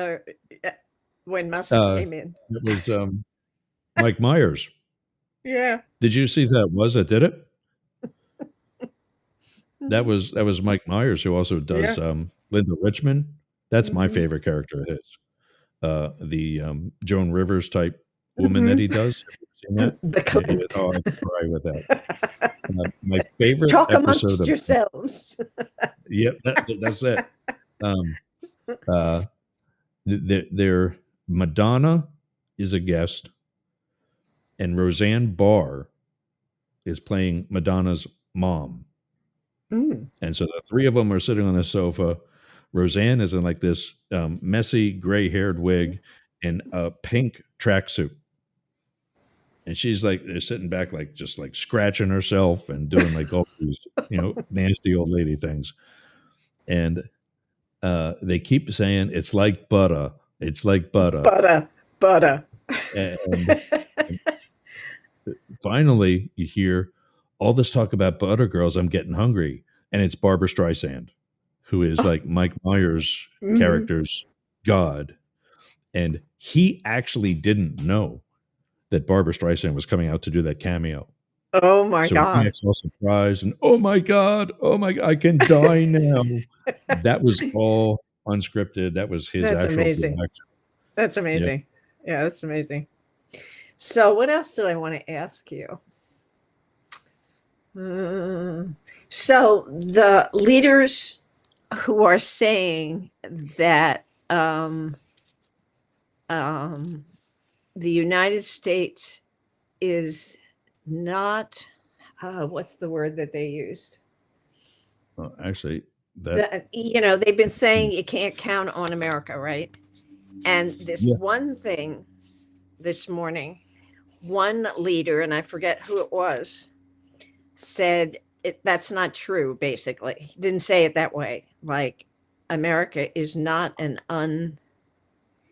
when Musk came in.
It was Mike Myers.
Yeah.
Did you see that did it? That was Mike Myers, who also does Linda Richmond. That's my favorite character of his. The Joan Rivers type woman that he does. Have you seen that?
The Clint.
Oh, I can cry with that. My favorite
Talk
episode
amongst
of
yourselves.
Yep, that's it. Their Madonna is a guest, and Roseanne Barr is playing Madonna's mom.
Mm.
And so the three of them are sitting on the sofa. Roseanne is in like this messy gray-haired wig and a pink tracksuit. And she's like, they're sitting back, like just like scratching herself and doing like all these, nasty old lady things. And they keep saying, it's like butter. It's like butter.
Butter.
And finally, you hear all this talk about butter girls. I'm getting hungry. And it's Barbara Streisand, who is like Mike Myers' character's god. And he actually didn't know that Barbara Streisand was coming out to do that cameo.
Oh my
So
God.
he acts all surprised and oh my God, I can die now. That was all unscripted. That was his
That's
actual
amazing.
reaction.
That's amazing. Yeah, that's amazing. So what else do I want to ask you? So the leaders who are saying that the United States is not, what's the word that they used?
Well, actually,
They've been saying you can't count on America, right? And this
Yeah.
one thing this morning, one leader, and I forget who it was, said that's not true, basically. He didn't say it that way. Like, America is not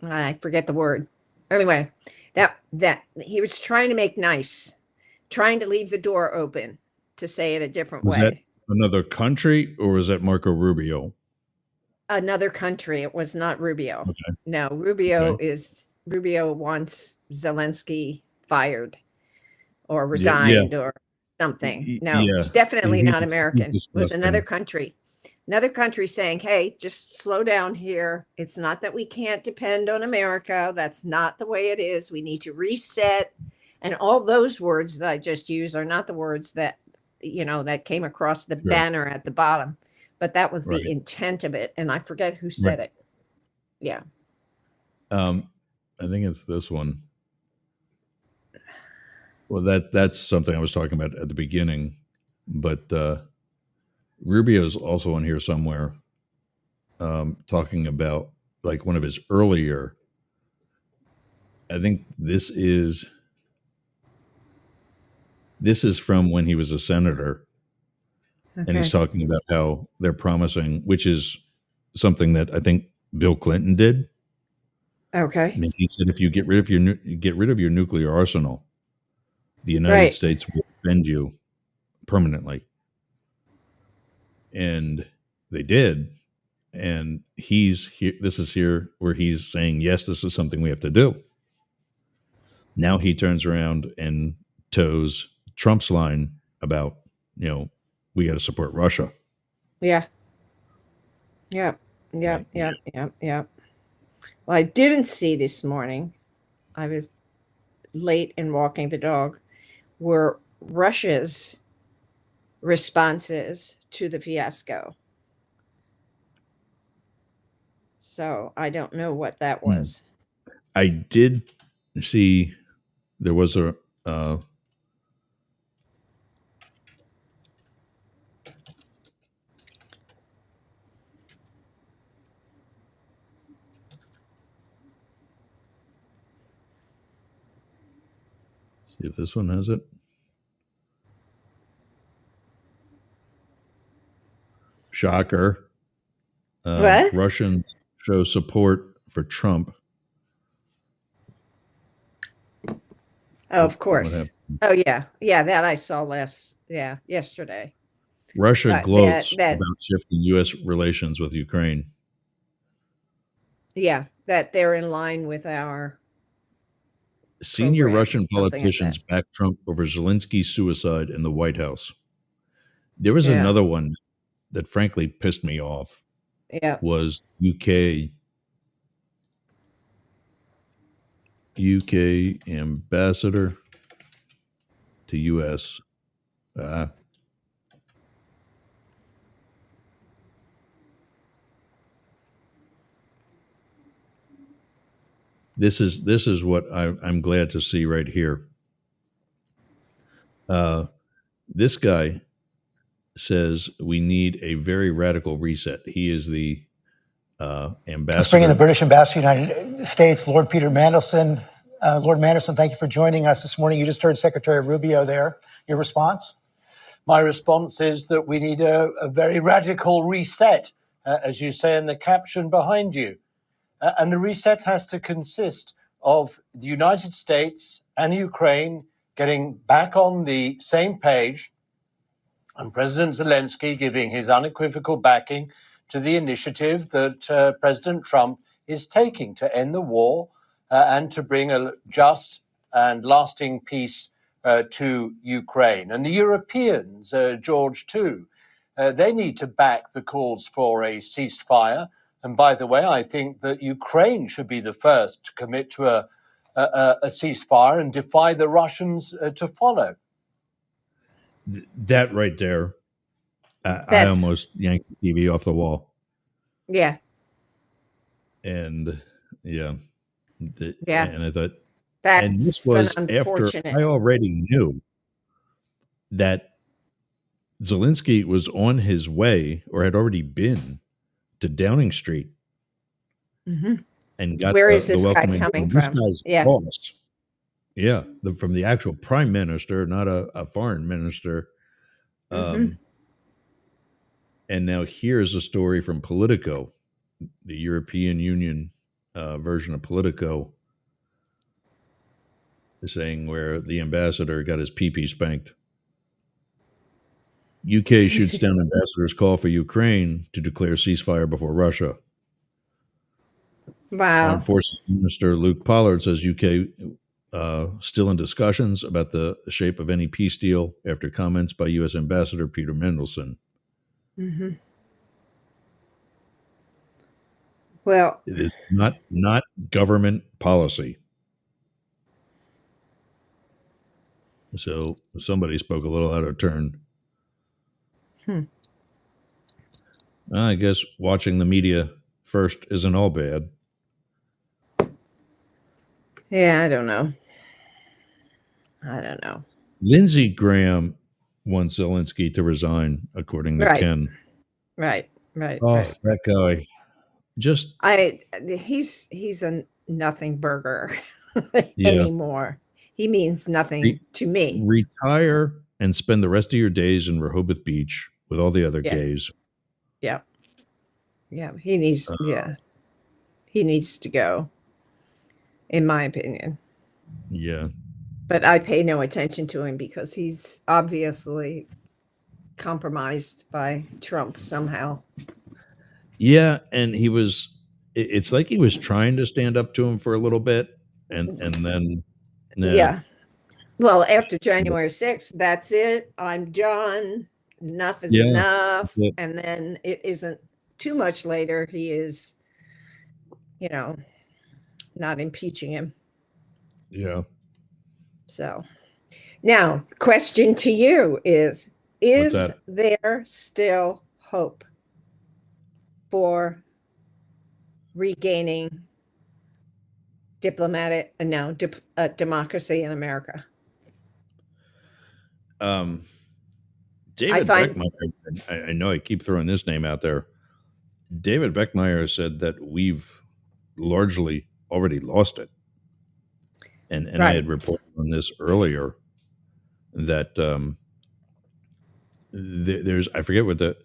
I forget the word. Anyway, that he was trying to make nice, trying to leave the door open to say it a different
Was that
way.
another country or was that Marco Rubio?
Another country. It was not Rubio.
Okay.
No,
Okay.
Rubio wants Zelensky fired or
Yeah. Yeah.
resigned or something. No,
Yeah.
it's definitely not
He's
American. It was another
disgusting.
country. Another country saying, hey, just slow down here. It's not that we can't depend on America. That's not the way it is. We need to reset. And all those words that I just used are not the words that, that came across the
Sure.
banner at the bottom, but that was the
Right.
intent of it. And I forget who
Right.
said it. Yeah.
I think it's this one. Well, that's something I was talking about at the beginning, but Rubio's also on here somewhere, talking about like one of his earlier. I think this is from when he was a senator, and he's
Okay.
talking about how they're promising, which is something that I think Bill Clinton did. I
Okay.
mean, he said if you get rid of your nuclear arsenal, the United
Right.
States will defend you permanently. And they did. And he's here. This is here where he's saying, yes, this is something we have to do. Now he turns around and toes Trump's line about, we got to support Russia.
Yeah. Yeah. Yeah.
Right?
Yeah. Yeah. Yeah. Well, I didn't see this morning. I was late in walking the dog. Were Russia's responses to the fiasco. So I don't know what that was.
I did see there was a see if this one has it. Shocker.
What?
Russians show support for Trump.
Oh, of
What
course.
happened?
Oh, yeah. Yeah, that I saw yesterday.
Russia
But
gloats about shifting U.S. relations with Ukraine.
that they're in line with our
Senior
program,
Russian
something like
politicians
that.
backed Trump over Zelensky's suicide in the White House. There was
Yeah.
another one that frankly pissed me off.
Yeah.
Was UK ambassador to U.S. This is what I'm glad to see right here. This guy says we need a very radical reset. He is the ambassador.
Let's bring in the British ambassador to the United States, Lord Peter Mandelson. Lord Mandelson, thank you for joining us this morning. You just heard Secretary Rubio there. Your response?
My response is that we need a very radical reset, as you say in the caption behind you. And the reset has to consist of the United States and Ukraine getting back on the same page, and President Zelensky giving his unequivocal backing to the initiative that President Trump is taking to end the war and to bring a just and lasting peace to Ukraine. And the Europeans, George, too, they need to back the calls for a ceasefire. And by the way, I think that Ukraine should be the first to commit to a ceasefire and defy the Russians to follow.
That right there, I almost yanked the TV off the wall.
Yeah.
And
Yeah.
and I thought,
That's
and this was
an
after
unfortunate.
I already knew that Zelensky was on his way or had already been to Downing Street.
Mm-hmm.
and got
Where is
the
this guy
welcoming
coming
from this
from?
guy's
Yeah.
boss. Yeah, from the actual prime minister, not a foreign minister.
Mhm.
And now here's a story from Politico, the European Union version of Politico, saying where the ambassador got his pee-pee spanked. UK shoots down ambassador's call for Ukraine to declare ceasefire before Russia.
Wow.
Armed Forces Minister Luke Pollard says UK still in discussions about the shape of any peace deal after comments by U.S. Ambassador Peter Mendelsohn.
Mhm. Well,
It is not government policy. So somebody spoke a little out of turn. I guess watching the media first isn't all bad.
yeah, I don't know.
Lindsey Graham wants Zelensky to resign, according to
Right.
Ken.
Right.
Oh,
Right.
that guy. Just,
He's a nothing burger
yeah.
anymore. He means nothing to me.
Retire and spend the rest of your days in Rehoboth Beach with all the other
Yeah.
gays.
Yeah. Yeah. He needs to go, in my opinion.
Yeah.
But I pay no attention to him because he's obviously compromised by Trump somehow.
Yeah, and it's like he was trying to stand up to him for a little bit, and then
Yeah. Well, after January 6th, that's it. I'm done. Enough is enough.
Yeah.
And then it isn't too much later. He is, not impeaching him.
Yeah.
So now, question to you is
that?
there still hope for regaining democracy in America?
David Beckmeyer, I know I keep throwing this name out there. David Beckmeyer said that we've largely already lost it. And
Right.
I had reported on this earlier that there's, I forget what the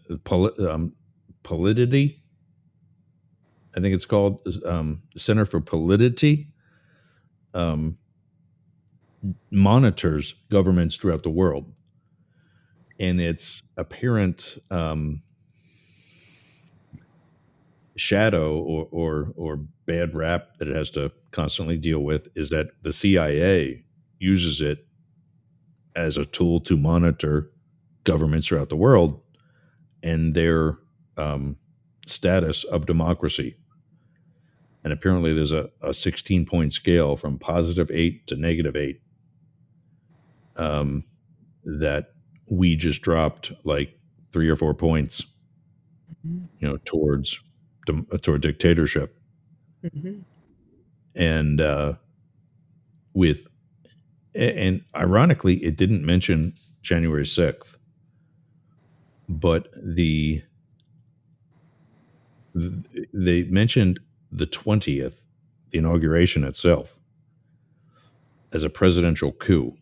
Polity, I think it's called, Center for Polity, monitors governments throughout the world. And its apparent shadow or bad rap that it has to constantly deal with is that the CIA uses it as a tool to monitor governments throughout the world and their status of democracy. And apparently there's a 16-point scale from +8 to -8 that we just dropped like 3 or 4 points, towards toward dictatorship.
Mm-hmm.
And and ironically, it didn't mention January 6th, but they mentioned the 20th, the inauguration itself, as a presidential coup.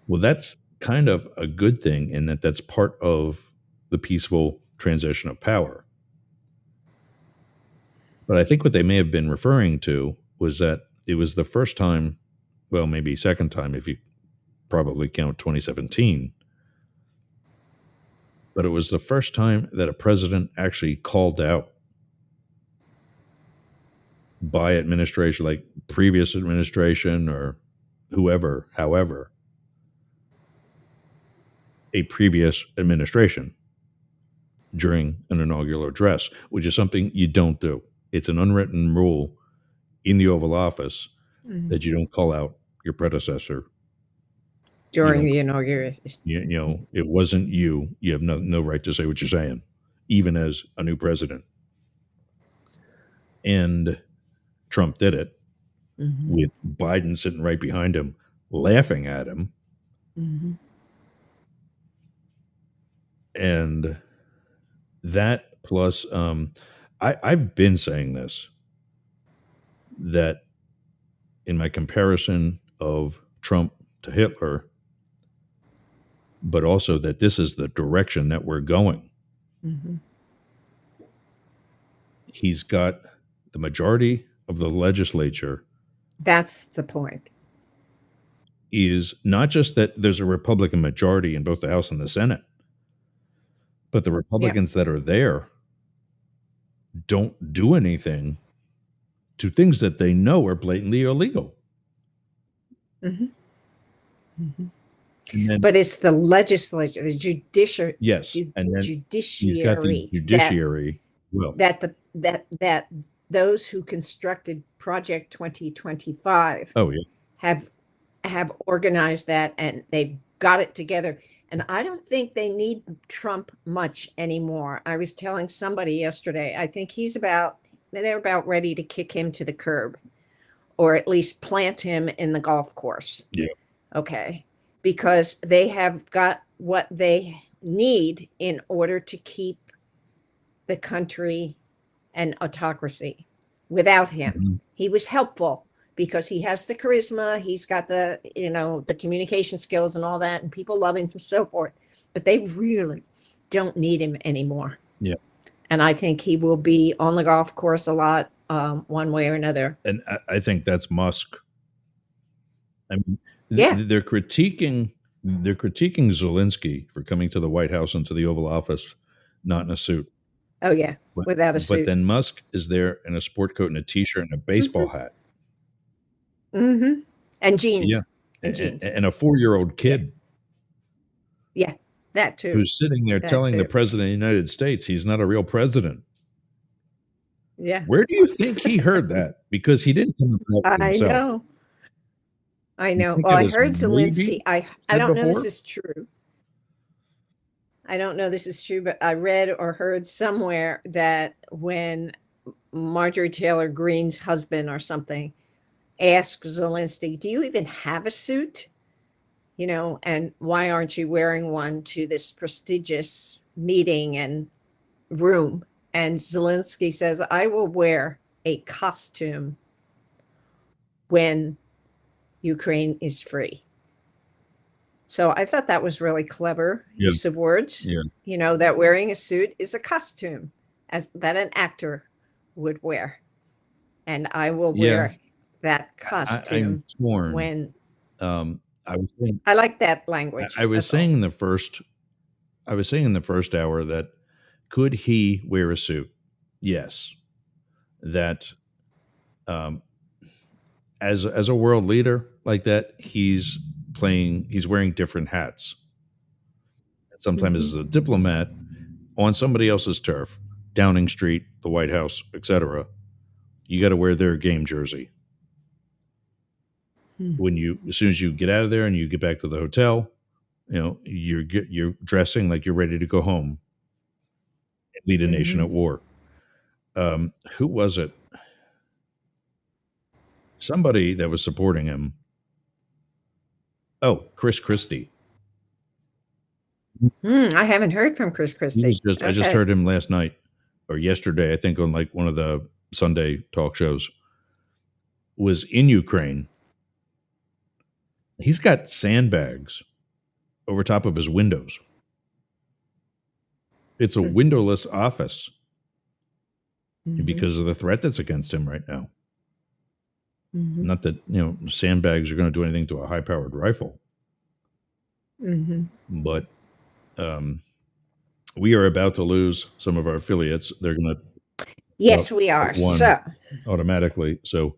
Well, that's kind of a good thing in that that's part of the peaceful transition of power. But I think what they may have been referring to was that it was the first time, well, maybe second time if you probably count 2017, but it was the first time that a president actually called out by administration, like previous administration or however, a previous administration during an inaugural address, which is something you don't do. It's an unwritten rule in the Oval Office that you don't call out your predecessor
during the inauguration.
It wasn't you. You have no right to say what you're saying, even as a new president. And Trump did it with Biden sitting right behind him, laughing at him.
Mm-hmm.
And that plus, I've been saying this, that in my comparison of Trump to Hitler, but also that this is the direction that we're going.
Mhm.
He's got the majority of the legislature.
That's the point.
Is not just that there's a Republican majority in both the House and the Senate, but the Republicans that are there don't do anything to things that they know are blatantly illegal.
Mhm. Mhm.
And then,
But it's the legislature, the
yes, and then he's got the
judiciary
judiciary. Well,
that those who constructed Project 2025
oh yeah,
have organized that, and they've got it together. And I don't think they need Trump much anymore. I was telling somebody yesterday, I think they're about ready to kick him to the curb, or at least plant him in the golf course.
yeah,
Okay. Because they have got what they need in order to keep the country an autocracy. Without him,
Mhm.
he was helpful because he has the charisma, he's got the the communication skills and all that, and people love him and so forth. But they really don't need him anymore.
Yeah.
And I think he will be on the golf course a lot, one way or another.
And I think that's Musk. I mean,
Yeah.
they're critiquing Zelensky for coming to the White House and to the Oval Office not in a suit.
Oh yeah,
But,
without a
but
suit.
then Musk is there in a sport coat and a t-shirt and a baseball hat.
Mm-hmm. And jeans.
Yeah.
And jeans.
And a 4-year-old kid
Yeah, that too.
who's sitting there
That
telling the
too.
president of the United States he's not a real president.
Yeah,
Where do you think he heard that? Because he didn't come up with that
I
himself.
know. I know.
think
Well,
it
I
was
heard
maybe
Zelensky. I
said
don't know this
before?
is true. I don't know this is true, but I read or heard somewhere that when Marjorie Taylor Greene's husband or something asked Zelensky, "Do you even have a suit? And why aren't you wearing one to this prestigious meeting and room?" And Zelensky says, "I will wear a costume when Ukraine is free." So I thought that was really clever
Yeah.
use of words.
Yeah.
That wearing a suit is a costume that an actor would wear. And I will
Yeah.
wear that
I'm
costume
torn.
when
I was saying,
I like that language.
I was
that's all.
saying in the first hour that could he wear a suit? Yes. That as a world leader like that, he's wearing different hats. Sometimes as a diplomat on somebody else's turf, Downing Street, the White House, etc. You got to wear their game jersey. As soon as you get out of there and you get back to the hotel, you're dressing like you're ready to go home and lead a nation at war. Who was it? Somebody that was supporting him. Oh, Chris Christie.
I haven't heard from Chris Christie.
I just heard him last night or yesterday, I think, on like one of the Sunday talk shows. Was in Ukraine. He's got sandbags over top of his windows. It's a windowless office because of the threat that's against him right now. Not that, sandbags are going to do anything to a high-powered rifle. But we are about to lose some of our affiliates. They're going to...
Yes, we are. So
automatically. So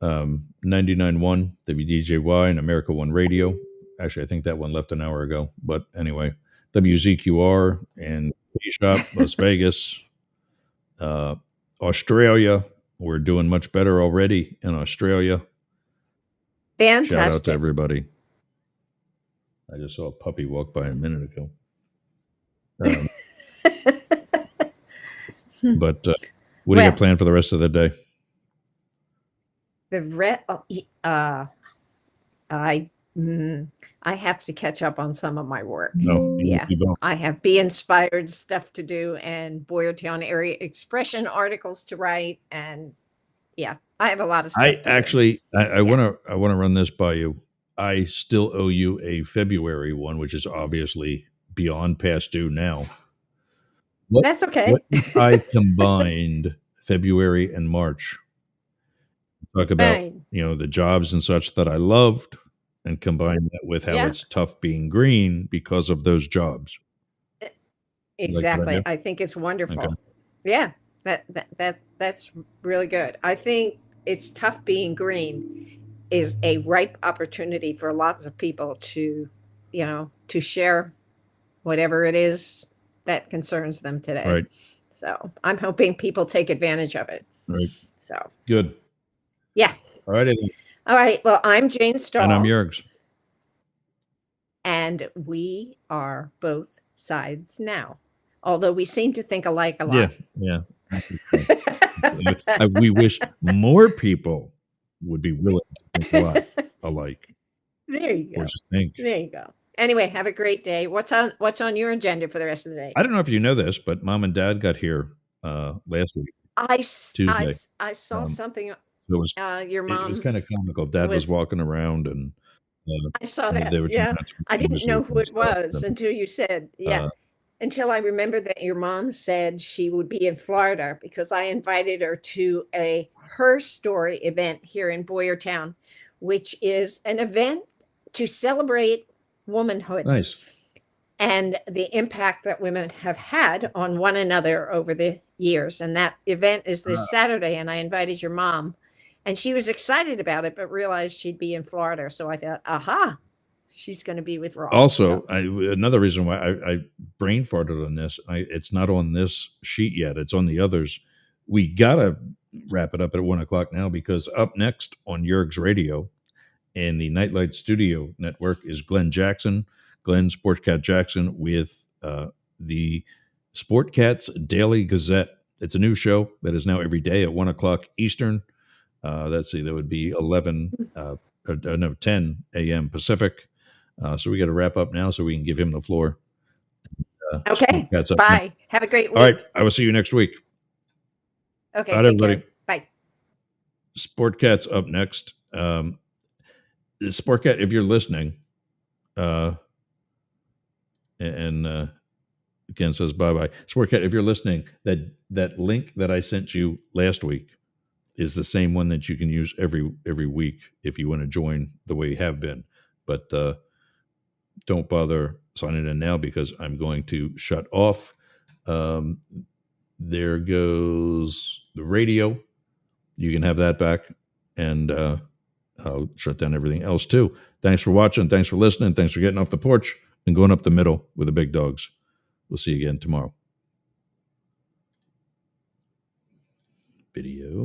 99.1 WDJY and America One Radio. Actually, I think that one left an hour ago. But anyway, WZQR and Shop, Las Vegas, Australia. We're doing much better already in Australia.
fantastic.
Shout out to everybody. I just saw a puppy walk by a minute ago. But what do you got planned for the rest of the day?
I have to catch up on some of my work.
No,
Yeah.
you don't.
I have Be Inspired stuff to do and Boyertown area expression articles to write. And yeah, I have a lot of stuff
I
to do.
actually, I want to run this by you. I still owe you a February one, which is obviously beyond past due now. What,
That's okay.
what if I combined February and March? Talk about,
Right.
the jobs and such that I loved and combine that with how
Yeah.
it's tough being green because of those jobs. You like that idea?
Exactly. I think it's wonderful.
Okay.
Yeah. That's really good. I think it's tough being green is a ripe opportunity for lots of people to, to share whatever it is that concerns them today.
Right.
So I'm hoping people take advantage of it.
Right.
So
Good.
yeah.
All right.
All right. Well, I'm Jane Stahl.
And I'm Jurgs.
And we are both sides now. Although we seem to think alike a lot.
Yeah. We wish more people would be willing to think a lot alike.
There you go.
Or just think.
There you go. Anyway, have a great day. What's on your agenda for the rest of the day?
I don't know if you know this, but Mom and Dad got here last week. Tuesday.
I saw something.
It was
Your mom.
It was kind of comical. Dad was walking around and
I saw that.
they were
Yeah, I didn't know who it
stuff,
was
and,
until you said, yeah. Until I remembered that your mom said she would be in Florida because I invited her to a Her Story event here in Boyertown, which is an event to celebrate womanhood.
Nice.
And the impact that women have had on one another over the years. And that event is this Saturday, and I invited your mom. And she was excited about it, but realized she'd be in Florida. So I thought, aha, she's going to be with Ross.
Also, another reason why I brain farted on this, it's not on this sheet yet. It's on the others. We got to wrap it up at 1:00 now because up next on Jurgs Radio and the Nightlight Studio Network is Glenn Sportcat Jackson with the Sportcats Daily Gazette. It's a new show that is now every day at 1:00 Eastern. That would be 10 a.m. Pacific. So we got to wrap up now so we can give him the floor.
Okay. Bye. Have a great week.
All right. I will see you next week.
Okay.
All right, everybody.
Care. Bye.
Sportcat's up next. Sportcat, if you're listening, and Ken says bye-bye. Sportcat, if you're listening, that link that I sent you last week is the same one that you can use every week if you want to join the way you have been. But don't bother signing in now because I'm going to shut off. There goes the radio. You can have that back. And I'll shut down everything else too. Thanks for watching. Thanks for listening. Thanks for getting off the porch and going up the middle with the big dogs. We'll see you again tomorrow. Video.